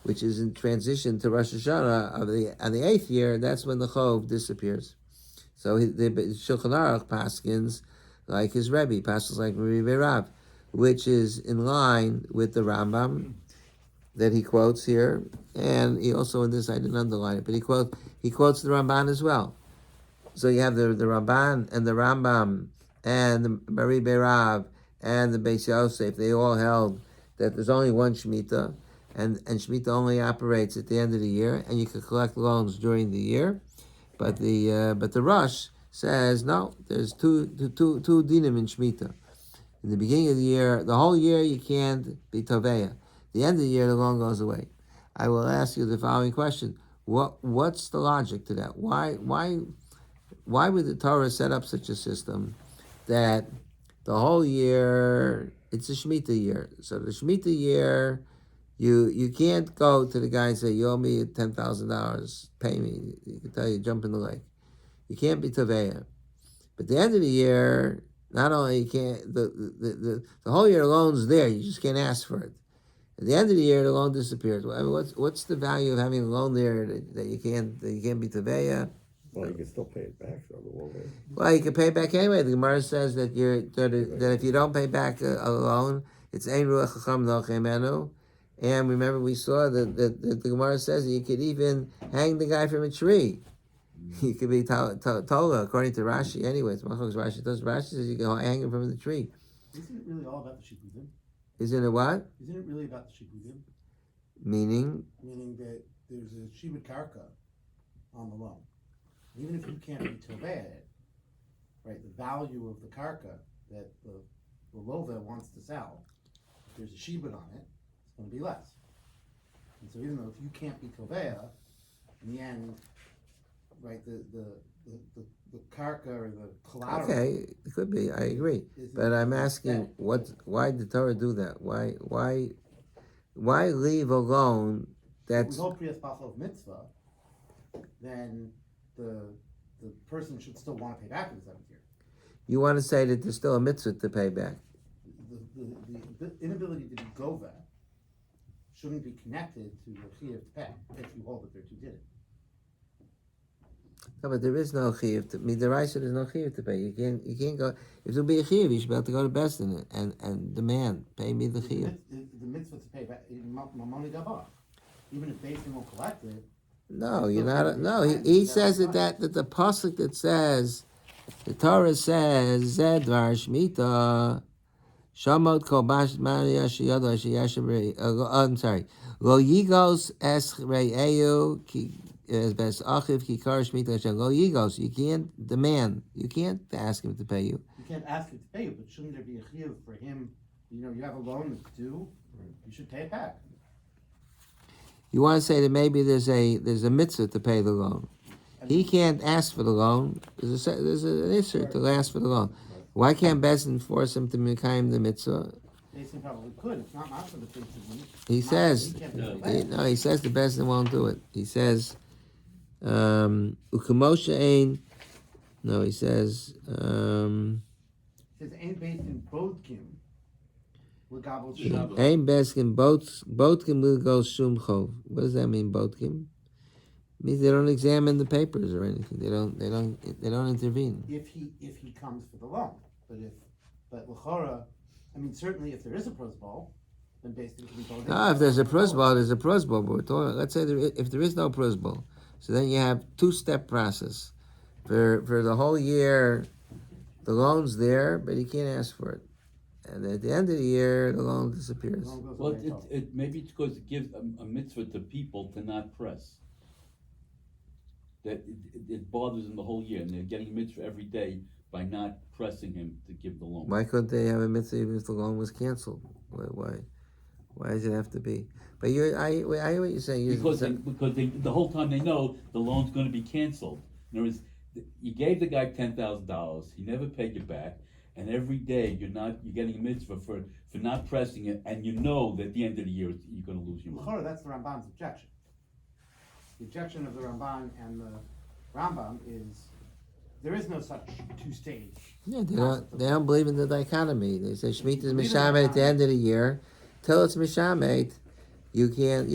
which is in transition to Rosh Hashanah on the 8th year, that's when the chov disappears. So the Shulchan Aruch paskins like his Rebbe, paskins like Rebbe Rav, which is in line with the Rambam that he quotes here, and he also in this I didn't underline it, but he quotes the Ramban as well. So you have the Ramban and the Rambam and the Rebbe Rav and the Beis Yosef. They all held that there's only one Shemitah, and Shemitah only operates at the end of the year, and you can collect loans during the year. But the Rosh says no. There's two dinim in Shemitah. In the beginning of the year, the whole year you can't be toveya. The end of the year, the loan goes away. I will ask you the following question: what's the logic to that? Why would the Torah set up such a system that the whole year it's a Shemitah year? So the Shemitah year, you can't go to the guy and say, you owe me $10,000, pay me. He can tell you, jump in the lake. You can't be Taveya. But the end of the year, not only you can't, the whole year loan's there, you just can't ask for it. At the end of the year, the loan disappears. Well, I mean, what's the value of having a loan there that you can't be Taveya? Well, you can still pay it back, though. The loan. Well, you can pay it back anyway. The Gemara says that that if you don't pay back a loan, it's ein ruach chacham no chemenu. And remember, we saw that the Gemara says that you could even hang the guy from a tree. He could be tola, according to Rashi. Anyway, it's Machlokas Rashi. Rashi says you can hang him from the tree. Isn't it really all about the shikudim? Isn't it what? Isn't it really about the shikudim? Meaning? Meaning that there's a shibud karka on the loan. Even if you can't be tovei it, right, the value of the karka that the lova wants to sell, if there's a shibud on it, it's going to be less. And so even though if you can't be tovei, in the end, right, the karka or the collateral. Okay, it could be. I agree, but I'm asking, why did Torah do that? Why leave alone? That's if we hold Priyas Basel of mitzvah, then the person should still want to pay back in the 7th year. You want to say that there's still a mitzvah to pay back? The inability to be gova shouldn't be connected to the chiyuv to pay if you hold that they're two did it. No, but there is no chiyuv. Midaraisa, there's no chiyuv to pay. You can't go. If there'll be a chiyuv, you should be able to go to best in it and demand, pay me the chiyuv. The mitzvah to pay back, mamoni gava. Even if Basin won't collect it. No, you're not. No, he says that the pasuk that says, the Torah says, Zedvar Shemitah, Shamot Kol Bash Maria Shiyado Shiyashem. I'm sorry. Lo Yigos Es Re'eu Ki Bes Achiv Ki Kar Shemitah Hashem. Lo Yigos. You can't demand. You can't ask him to pay you. You can't ask him to pay you, but shouldn't there be a chiyuv for him? You know, you have a loan that's due. You should pay it back. You want to say that maybe there's a mitzvah to pay the loan. He can't ask for the loan. There's an issue to ask for the loan. Why can't Bezdin force him to mekayim the mitzvah? Bezdin probably could, it's not for the things that He says, he says the Bezdin won't do it. He says, u'kamosha ein. No, he says. It says ain't Bezdin bodkim l'gabel shum. Ein Bezdin bodkim l'gol shum chov. What does that mean, bodkim? It means they don't examine the papers or anything. They don't intervene. If he comes for the loan, but l'chora, I mean, certainly if there is a prosbol, then Bezdin can be bodkim. No, if there's a prosbol, there's a prosbol. But we're talking, let's say if there is no prosbol, so then you have two-step process. For the whole year, the loan's there, but he can't ask for it. And at the end of the year, the loan disappears. Well, maybe it's because it gives a mitzvah to people to not press. That it bothers them the whole year, and they're getting a mitzvah every day by not pressing him to give the loan. Why couldn't they have a mitzvah even if the loan was canceled? Why does it have to be? But I hear what you're saying. Because the whole time they know the loan's going to be canceled. In other words, you gave the guy $10,000. He never paid you back, and every day you're getting a mitzvah for not pressing it, and you know that at the end of the year you're going to lose your money. L'chora, that's the Ramban's objection. The objection of the Ramban and the Rambam is there is no such two-stage. Yeah, they don't believe in the dichotomy. They say Shemitah is Believe in mishamet at the dichotomy. end of the year. Till it's mishamet, you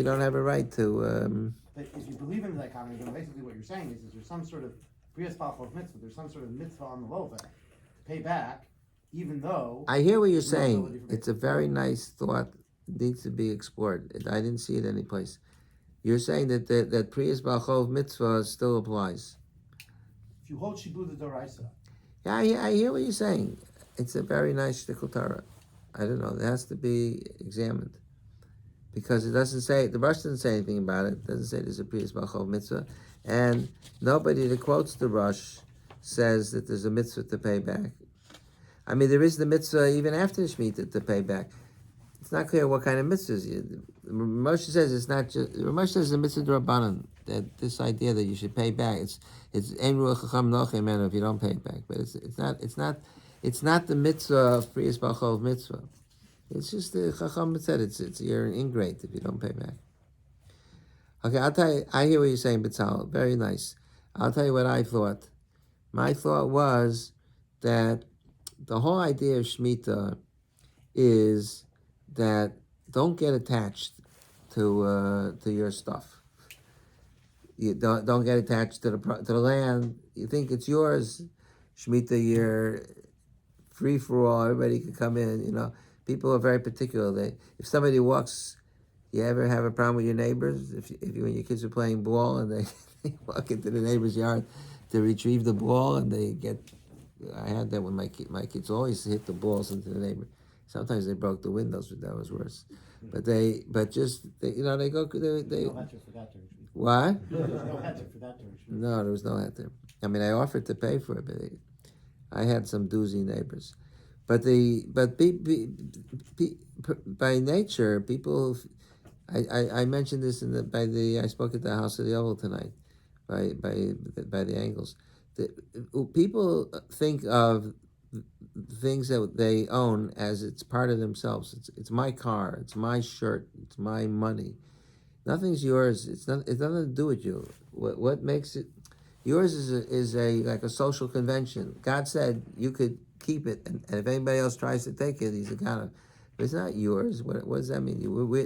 don't have a right to. But if you believe in the dichotomy, then basically what you're saying is there's some sort of Priyas Balchov mitzvah, there's some sort of mitzvah on the Lova to pay back, even though. I hear what you're there's no ability saying. for It's a very nice thought. It needs to be explored. I didn't see it anyplace. You're saying that Priyas Balchov mitzvah still applies. If you hold Shibud the Doraisa, Yeah, I hear what you're saying. It's a very nice shtickle Torah. I don't know. It has to be examined. Because it doesn't say, the Rush doesn't say anything about it. It doesn't say there's a Priyas Balchov mitzvah. And nobody that quotes the Rush says that there's a mitzvah to pay back. I mean, there is the mitzvah even after the Shemitah to pay back. It's not clear what kind of mitzvahs. Moshe says it's not just, Moshe says the mitzvah d'Rabbanan, that this idea that you should pay back, it's ein ruach chacham nochem if you don't pay it back. But it's not the mitzvah of Priyas Balchov mitzvah. It's just the chacham said it's you're an ingrate if you don't pay back. Okay, I'll tell you. I hear what you're saying, B'Tzalel. Very nice. I'll tell you what I thought. My thought was that the whole idea of Shemitah is that don't get attached to your stuff. You don't get attached to the land. You think it's yours. Shemitah, you're free for all. Everybody can come in. You know, people are very particular. If somebody walks. You ever have a problem with your neighbors? If you and your kids are playing ball and they walk into the neighbor's yard to retrieve the ball and they get, I had that when my kids always hit the balls into the neighbor. Sometimes they broke the windows, but that was worse. But they go, they. no heter for that to retreat. What? There's no heter for that to retreat. No, there was no heter. I mean, I offered to pay for it, but I had some doozy neighbors. But by nature, people. I mentioned this I spoke at the House of the Oval tonight, by the Angles. People think of things that they own as it's part of themselves. It's my car, it's my shirt, it's my money. Nothing's yours. It's nothing to do with you. What makes it yours is like a social convention. God said you could keep it, and if anybody else tries to take it, he's a god. But it's not yours. What does that mean?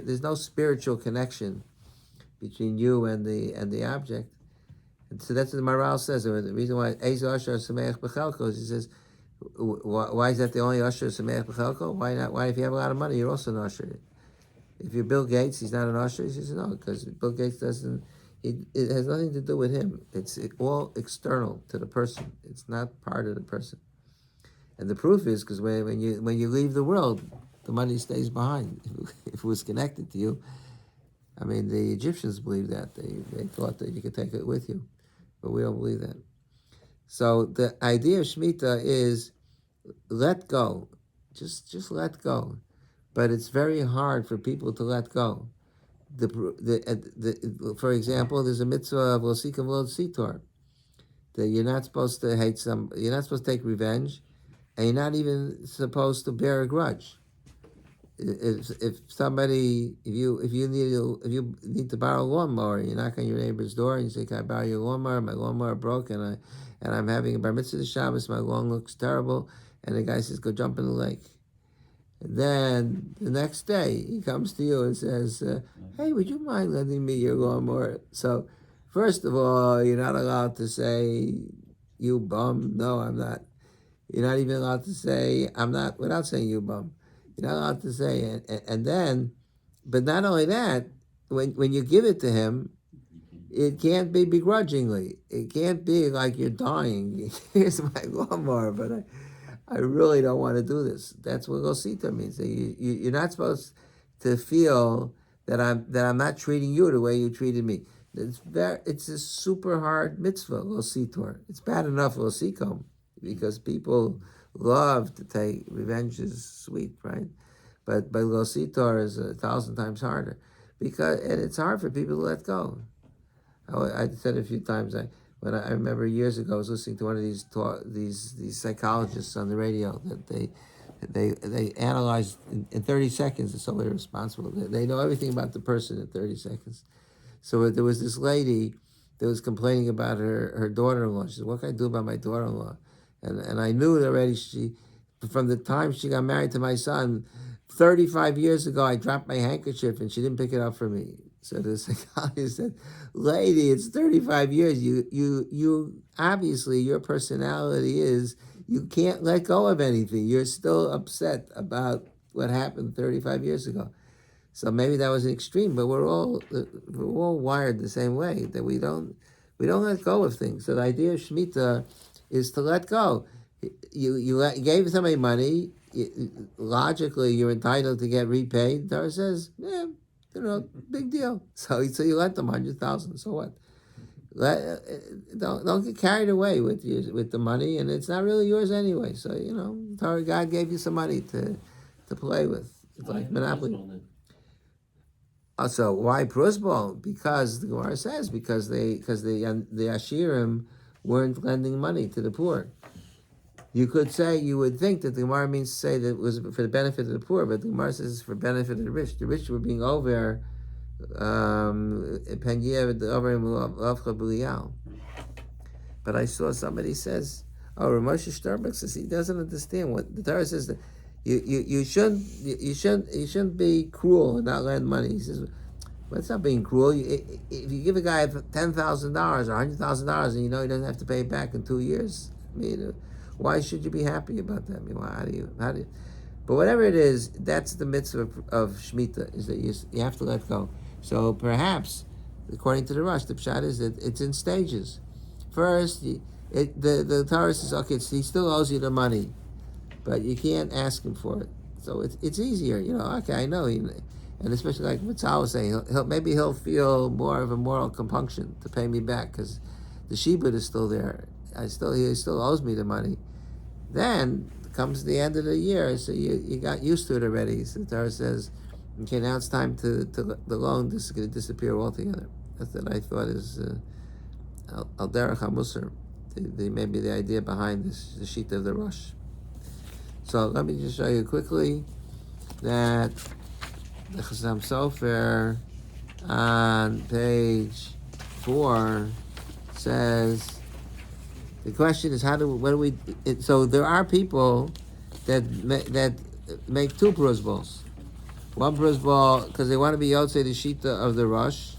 There's no spiritual connection between you and the object. And so that's what the Maral says. The reason why Ezer Asher Sameach B'Chelko is he says, why is that the only Asher Sameach B'Chelko? Why not? Why if you have a lot of money, you're also an Asher? If you're Bill Gates, he's not an Asher. He says no, because Bill Gates doesn't. It has nothing to do with him. It's all external to the person. It's not part of the person. And the proof is because when you leave the world, the money stays behind. If it was connected to you, I mean, the Egyptians believed that. They thought that you could take it with you, but we don't believe that. So the idea of Shemitah is let go, just let go. But it's very hard for people to let go for example, there's a mitzvah of Losika V'Lo Sitor, that you're not supposed to hate you're not supposed to take revenge, and you're not even supposed to bear a grudge. If somebody, if you need to borrow a lawnmower, you knock on your neighbor's door and you say, "Can I borrow your lawnmower? My lawnmower broke, and I'm having a bar mitzvah this Shabbos. My lawn looks terrible." And the guy says, "Go jump in the lake." And then the next day he comes to you and says, "Hey, would you mind lending me your lawnmower?" So, first of all, you're not allowed to say, "You bum." No, I'm not. You're not even allowed to say, "I'm not," without saying "you bum." You're not allowed to say it. And then, but not only that, when you give it to him, it can't be begrudgingly. It can't be like you're dying. Here's my lawnmower, but I really don't want to do this. That's what Losita means. You're not supposed to feel that I'm not treating you the way you treated me. It's a super hard mitzvah, Lositor. It's bad enough Losikom, because people love to take revenge is sweet, right? But Lositor is 1,000 times harder, and it's hard for people to let go. I said a few times. I remember years ago, I was listening to one of these psychologists on the radio that they analyzed in 30 seconds. It's so irresponsible. They know everything about the person in 30 seconds. So there was this lady that was complaining about her daughter-in-law. She said, "What can I do about my daughter-in-law?" And I knew that already. From the time she got married to my son, 35 years ago, I dropped my handkerchief and she didn't pick it up for me. So the psychologist said, "Lady, it's 35 years. You obviously, your personality is you can't let go of anything. You're still upset about what happened 35 years ago." So maybe that was an extreme, but we're all wired the same way, that we don't let go of things. So the idea of Shemitah is to let go. You gave somebody money. Logically, you're entitled to get repaid. Torah says, big deal. So you lent them 100,000. So what? Don't get carried away with the money, and it's not really yours anyway. So Torah, God gave you some money to play with. It's like Monopoly. So why Prusbal? Because the Gemara says the Ashirim weren't lending money to the poor. You would think that the Gemara means to say that it was for the benefit of the poor, but the Gemara says it's for benefit of the rich. The rich were being over. But I saw somebody says, Ramosha Starbuk says he doesn't understand what the Torah says, that you shouldn't be cruel and not lend money. He says, well, it's not being cruel. If you give a guy $10,000 or $100,000 and you know he doesn't have to pay it back in 2 years, I mean, why should you be happy about that? I mean, how do you? But whatever it is, that's the mitzvah of Shemitah, is that you have to let go. So perhaps, according to the Rush, the pshat is that it's in stages. First, the Torah says, okay, he still owes you the money, but you can't ask him for it. So it's easier, okay, I know. And especially like Mitzal was saying, maybe he'll feel more of a moral compunction to pay me back because the shibud is still there. He still owes me the money. Then comes the end of the year, so you got used to it already. So the Torah says, okay, now it's time to the loan. This is going to disappear altogether. That's what I thought is al derech hamusar. Maybe the idea behind this, the sheet of the Rush. So let me just show you quickly that the Chasam Sofer on page 4 says, the question is so there are people that make two prusbals. One prusbal because they want to be Yotzei the Shita of the Rosh,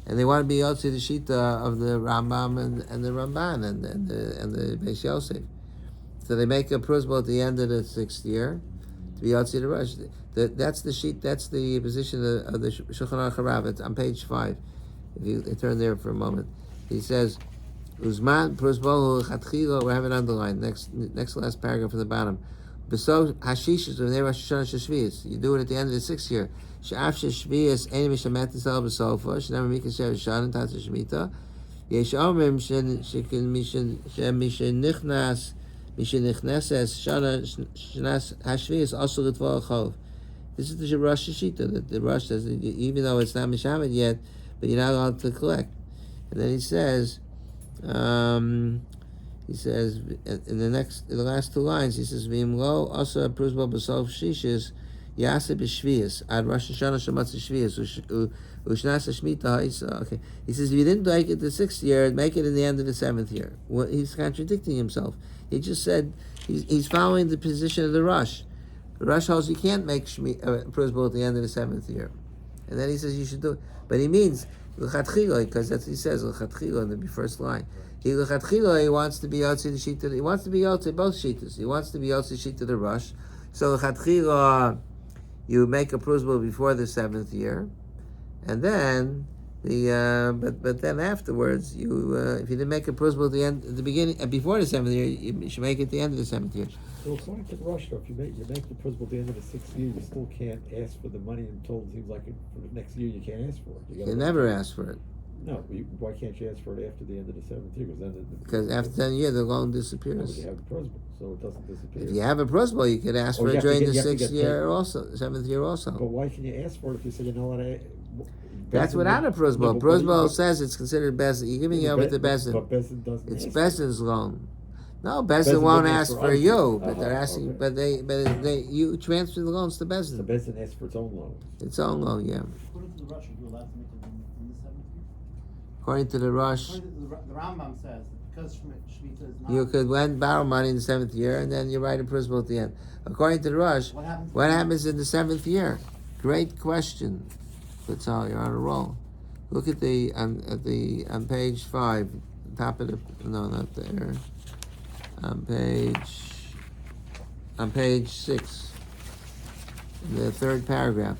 and they want to be Yotzei the Shita of the Rambam and the Ramban and the Beis Yosef. So they make a prusbal at the end of the 6th year to be Yotzei the Rosh. That's the sheet. That's the position of the Shulchan Aruch Harav. It's on page 5. If you turn there for a moment, he says, Uzman Prusbol Chatchilo, we have it underlined. Next last paragraph from the bottom. Beso Hashishis when they Rosh Hashanah Sheshvius. You do it at the end of the 6th year. She'af Sheshvius Ein Mishamet Tisel Besofa. Shenever Mikasher Shan Tats Shemitah. Yesh Omrim Mishenichnas Shana Shnas Hashvius also Litvol Chov. This is the Rosh Shita, that the Rosh says, that even though it's not Mishamed yet, but you're not allowed to collect. And then he says, in the last two lines, he says, "V'imlo also pruzbal b'sof shishis yaseh b'shvius ad Rosh Hashanah shematz shvius u'shnas ha'shmita." Okay, he says, if you didn't make it the 6th year, make it in the end of the 7th year. Well, he's contradicting himself. He just said he's following the position of the Rosh. The Rosh holds you can't make pruzbal at the end of the 7th year, and then he says you should do it. But he means l'chatchila, because that's what he says l'chatchila in the first line. He wants to be Yotze the Shita. He wants to be Yotze both Shitas. He wants to be Yotze Shita the Rosh. So l'chatchila, you make a pruzbal before the 7th year, and then but then afterwards, you if you didn't make a pruzbal at the beginning, before the 7th year, you should make it at the end of the 7th year. So according to the Rosh, though, if you make the principal at the end of the 6th year, you still can't ask for the money until it seems like for the next year you can't ask for it. You never ask for it. No, why can't you ask for it after the end of the 7th year? Because after 10 years, the loan No, but disappears. you have the principal, so it doesn't disappear. If you have a pruzbal, you could ask Or for you it have to during get- the you have to 6th get year paid. also, 7th year also. But why can you ask for it if you say you know what That's without a pruzbal. Pruzbal says it's considered bezin. You're giving it over to bezin. But Bezin doesn't. It's ask. Bezin's loan. No, Bezin Bezin won't wouldn't ask ask for for you, us. but they're asking. Okay. But you transfer the loans to So Bezin. Bezin asks for its own loan. Its own loan, yeah. According to the Rosh, are you allowed to make it in the 7th year? According to the Rosh, According to the Rambam says, that because Shemitah is not. you could lend borrow money in the 7th year, and then you write a principal at the end. According to the Rosh, what happens in the 7th year? Great question. That's all. You're on a roll. Look at on page 5, top of the not there. On page 6, in the 3rd paragraph.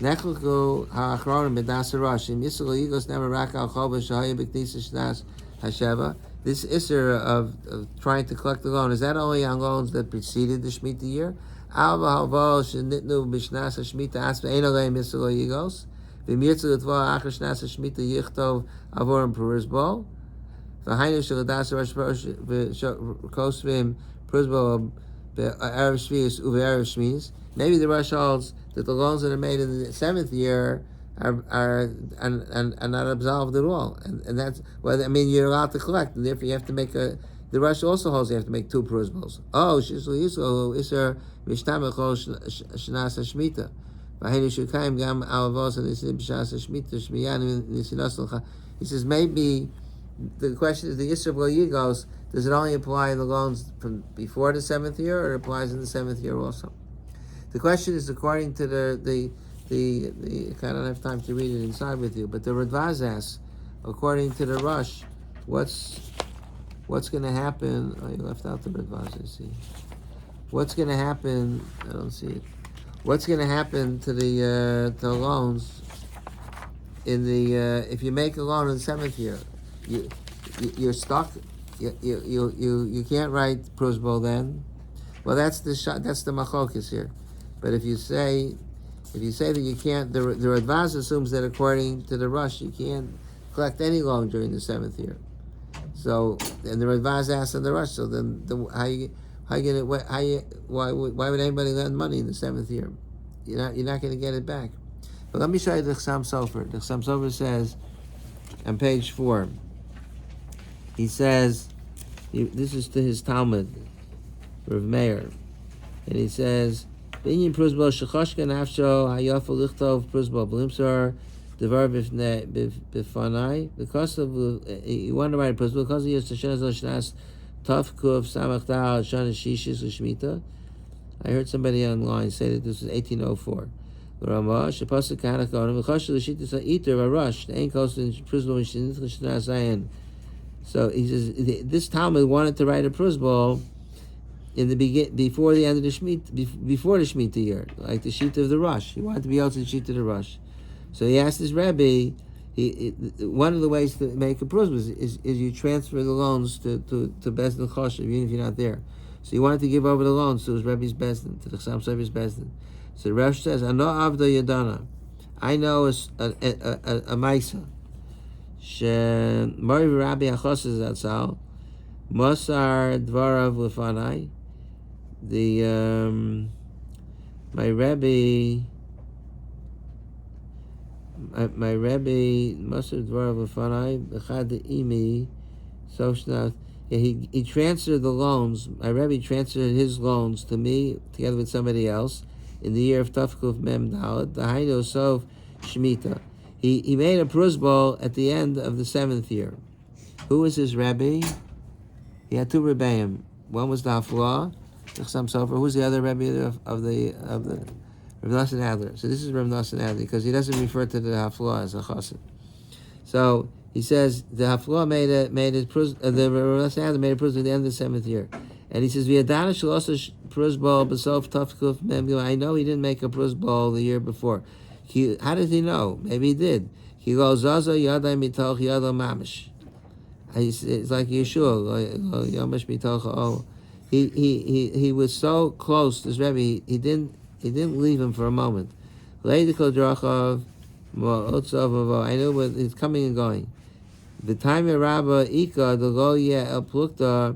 Nechluku ha'achronim b'das harashim yisrael yigos never rak al chol b'shahaya b'knisa shnas hasheva. This isser of trying to collect the loan, is that only on loans that preceded the Shemitah year? Al v'halvol shenitnu b'shnas hashmita asma ein aleim yisrael yigos v'mirtzu l'tva achar shnas hashmita yichtov avorim perizbol v'hainu sheladas harash v'kosvim perizbol be'erev shvius uve'erev shminis. Maybe the Rosh holds that the loans that are made in the 7th year are not absolved at all, and that's well. I mean, you're allowed to collect, and therefore you have to make a. The Rosh also holds you have to make 2 pruzbals. Oh, shishul yisrael iser mishtamechol shnas hashmita. V'heinu shukayim gam alavos anisin b'shnas hashmita shmiyan nisinos. He says maybe the question is the Yisrael Yigos. Does it only apply in the loans from before the 7th year, or it applies in the 7th year also? The question is according to the I don't have time to read it inside with you, but the Radvaz asks, according to the Rosh, what's going to happen? Oh, you left out the Radvaz. I see. What's going to happen? I don't see it. What's going to happen to the loans in the if you make a loan in the 7th year? You're stuck. You can't write pruzbal then. Well, that's the machlokas here. But if you say that you can't, the Radvaz assumes that according to the Rosh, you can't collect any loan during the 7th year. So, and the Radvaz asks in the Rosh, so then why would anybody lend money in the 7th year? You're not going to get it back. But let me show you the Chassam Sofer. The Chassam Sofer says on page 4. He says, this is to his Talmud, Rav Meir, and he says, "Binyan pruzbal shechoshka nafsho hayafel lichtov pruzbal b'limsar devar b'fanai." Because of you want to write pruzbal because he has to shnas taf kuf samach dal shana shishis u'shmita. I heard somebody online say that this was 1804. Rama shepasuk kanakonim v'chosh l'shitas ha'iter v'rush the ain't kostin pruzbal mishinit l'shnas zayin. So he says this Talmud wanted to write a pruzbal in the before the end of the Shemitah, before the Shemitah year, like the sheet of the Rosh. He wanted to be able to sheet of the Rosh. So he asked his Rebbe. One of the ways to make a pruzbal is you transfer the loans to Bezdin Choshev, even if you're not there. So he wanted to give over the loans to his Rebbe's Bezdin, to the Chassam Sofer's Bezdin. So the Rebbe says, "Ano avda yadana." I know a Maisa. Mori Rabbi Achos Zatzal, Mosar Dvarav Lefanai. The my Rebbe, my Rebbe, Maser Dvarav Lefanai, Echad Imi, Soshna. He transferred the loans. My Rebbe transferred his loans to me together with somebody else in the year of Tafkuf Mem Dalet, the Haino Sov Shemitah. He made a pruzbol at the end of the 7th year. Who was his Rebbe? He had two Rebbeim. One was the Haflah, Chasam Sofer. Who's the other Rebbe of the Rav Nosson Adler? So this is Rav Nosson Adler because he doesn't refer to the Haflah as a chassid. So he says the Haflah made a pruz. The Rav Nosson Adler made a pruz at the end of the 7th year, and he says V'yadana shel also pruzbol b'sof tafkuf mem. I know he didn't make a pruzbol the year before. How did he know? Maybe he did. He goes Zaza Yadai Mitoch Yada Mamish. It's like Yeshua, Yamash Mitoch. Oh, he was so close to his Rebbe. He didn't leave him for a moment. Leidikol Drachov Mo'otzov. I knew what he's coming and going. The time of Rabba Ika the Lo Yeh El Plukta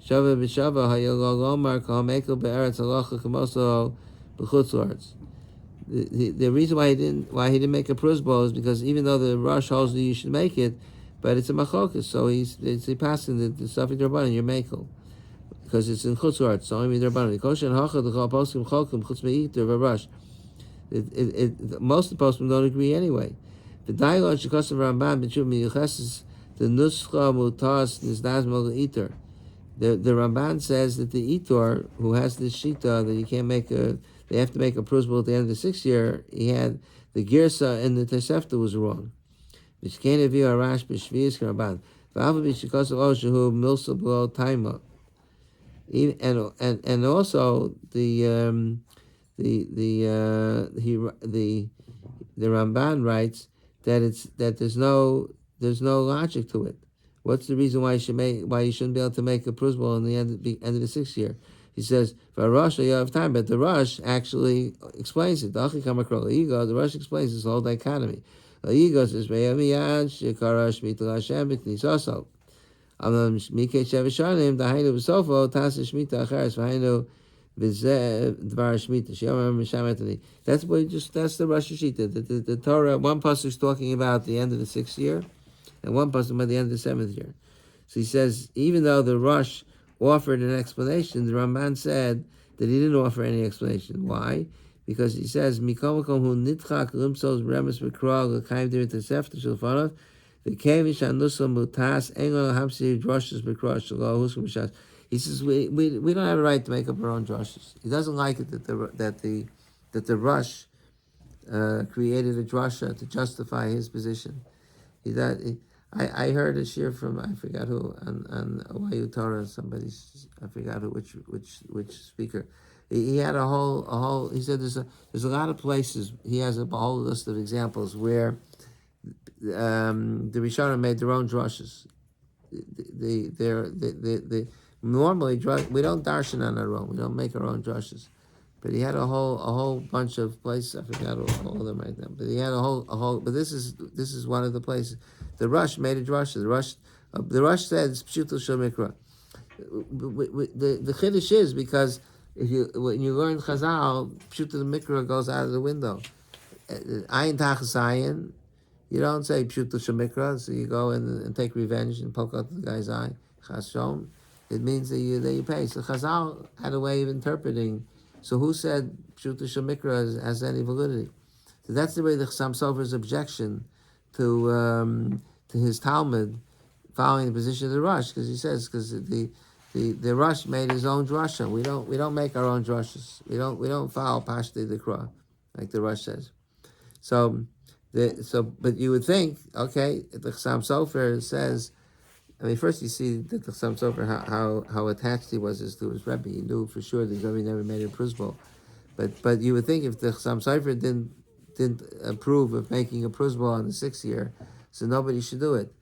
Shava B'Shava Hayol Lomar Kol Mekel Be'eretz Halacha Kamoso B'Chutz La'aretz. The reason why he didn't make a pruzbol is because even though the Rosh holds that you should make it, but it's a machokas, so he's passing the Safik Rabbanan, you're makel, because it's in Chutz La'aretz, so only Rabbanan. Kosher and Hacha the Chol Poskim Cholkim Chutz Me'iter V'Rush. Most of the poskim don't agree anyway. The dialogue Shekosav Ramban B'Tshuva Miyucheses the Nuscha Mutas Nizdaz Mogel Itor. The Ramban says that the Itor who has this shita that you can't make they have to make a pruzbul at the end of the 6th year. He had the girsa and the Tosefta was wrong. V'shkein aviu arash b'shvius k'Ramban. V'alva b'shikosav oshehu milsa below taima. And also the Ramban writes that there's no logic to it. What's the reason why you shouldn't be able to make a pruzbul in the end of the 6th year? He says, for Rosh, you have time, but the Rosh actually explains it. The Rosh explains this whole dichotomy. The Ego says, Shekara Shmita Hashem, Knisoso. Mike Shevashanim, the Hainu Besofo, Tasa Shmita Acharis, Vahainu Dvar Shmita, Shemar Mishametani. That's the Rosh Hashita. The Torah, one pasuk is talking about the end of the 6th year, and one pasuk about the end of the 7th year. So he says, even though the Rosh offered an explanation, the Ramban said that he didn't offer any explanation. Why? Because he says, "Mikom hu nitchak limsos remes v'kral l'kaim dirit tesefta shelfanov v'kevish anusam mutas engon hamsi drushes v'kral shelo huskum b'shas." He says we don't have a right to make up our own drushes. He doesn't like it that the Rosh created a drasha to justify his position. I heard a shir from I forgot who on Oayu Torah. Somebody I forgot who which speaker. He had a whole. He said there's a lot of places. He has a whole list of examples where the Rishonim made their own drushes. Normally we don't darshan on our own. We don't make our own drushes. But he had a whole bunch of places. I forgot all of them right now. But he had a whole. But this is one of the places. The Rosh made a drasha. The Rosh said pshuto shel mikra. The chiddush is because when you learn Chazal, pshuto the mikra goes out of the window. Ayin tachas ayin. You don't say pshuto shel mikra, so you go and take revenge and poke out the guy's eye. Chashon. It means that you pay. So Chazal had a way of interpreting. So who said pshuto shel mikra has any validity? So that's the way the Chassam Sofer's objection to his Talmud following the position of the Rosh, because he says the Rosh made his own drasha. We don't make our own drashas. We don't follow Pashti Dikra like the Rosh says. But you would think, okay, the Chassam Sofer says. I mean, first you see that the Chassam Sofer how attached he was to his Rebbe. He knew for sure that his Rebbe never made a pruzbul. But you would think if the Chassam Sofer didn't approve of making a pruzbul on the 6th year, so nobody should do it.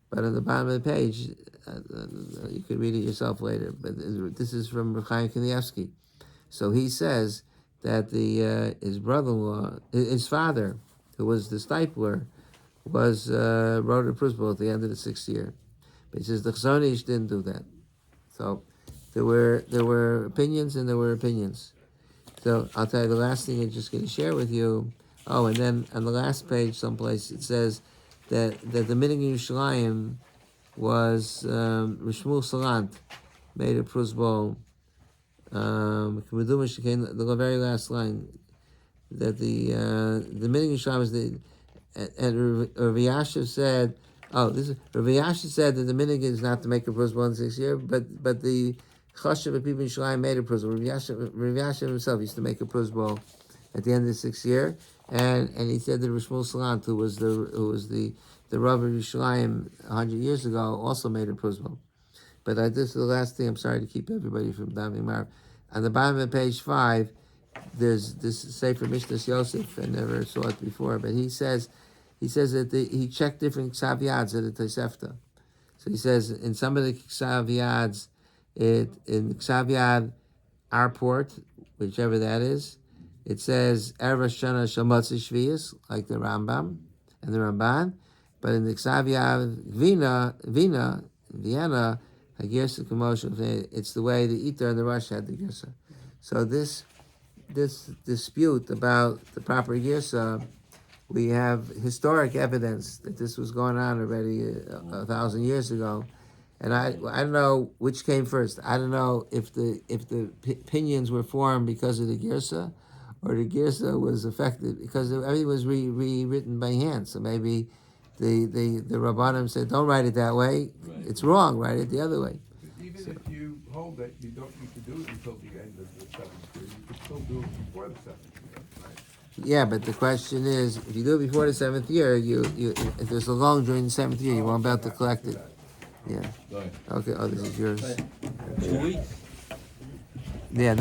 But on the bottom of the page, you could read it yourself later. But this is from Reb Chaim Kanievsky. So he says that his brother-in-law, his father, who was the stipler, wrote a pruzbul at the end of the 6th year. But he says the Chazon Ish didn't do that. So there were opinions and there were opinions. So I'll tell you the last thing I'm just going to share with you. Oh, and then on the last page, someplace it says that the Minhag Yerushalayim was Rishmul Salant made a prusbol. The very last line that the Minhag Yerushalayim is the and Rav Yashiv said. Oh, this is Rav Yashiv said that the minhag is not to make a prusbol in the 6th year, but the Chashav of people in Yerushalayim made a prusbol. Rav Yashiv himself used to make a prusbol at the end of the 6th year, and he said that Rishmul Salant, who was the Rav of Yerushalayim 100 years ago, also made a prusbol. But this is the last thing. I'm sorry to keep everybody from davening Marv. On the bottom of page 5, there's this Sefer Mishnas Yosef. I never saw it before, but he says that he checked different Ksav Yads at the Tosefta. So he says in some of the Ksav Yads, in Ksav Yad Arport, whichever that is, it says Erev Rosh Hashanah Shel Motzei Shvius, like the Rambam and the Ramban. But in the Ksav Yad Vienna, Hagirsa Kamosha, it's the way the Iter and the Rosh had the Girsa. So this dispute about the proper Girsa, we have historic evidence that this was going on already 1,000 years ago, and I don't know which came first. I don't know if the opinions were formed because of the Girsa, or the Girsa was affected because everything was rewritten by hand. So maybe the Rabbanim said, "Don't write it that way. Right. It's wrong. Write it the other way." Even if you hold that you don't need to do it until the end of the 7th year, you could still do it before the 7th year, right? Yeah, but the question is, if you do it before the 7th year, you if there's a loan during the 7th year, you won't be able to collect it. Yeah. Go ahead. Okay. Oh, this is yours. 2 weeks. Yeah.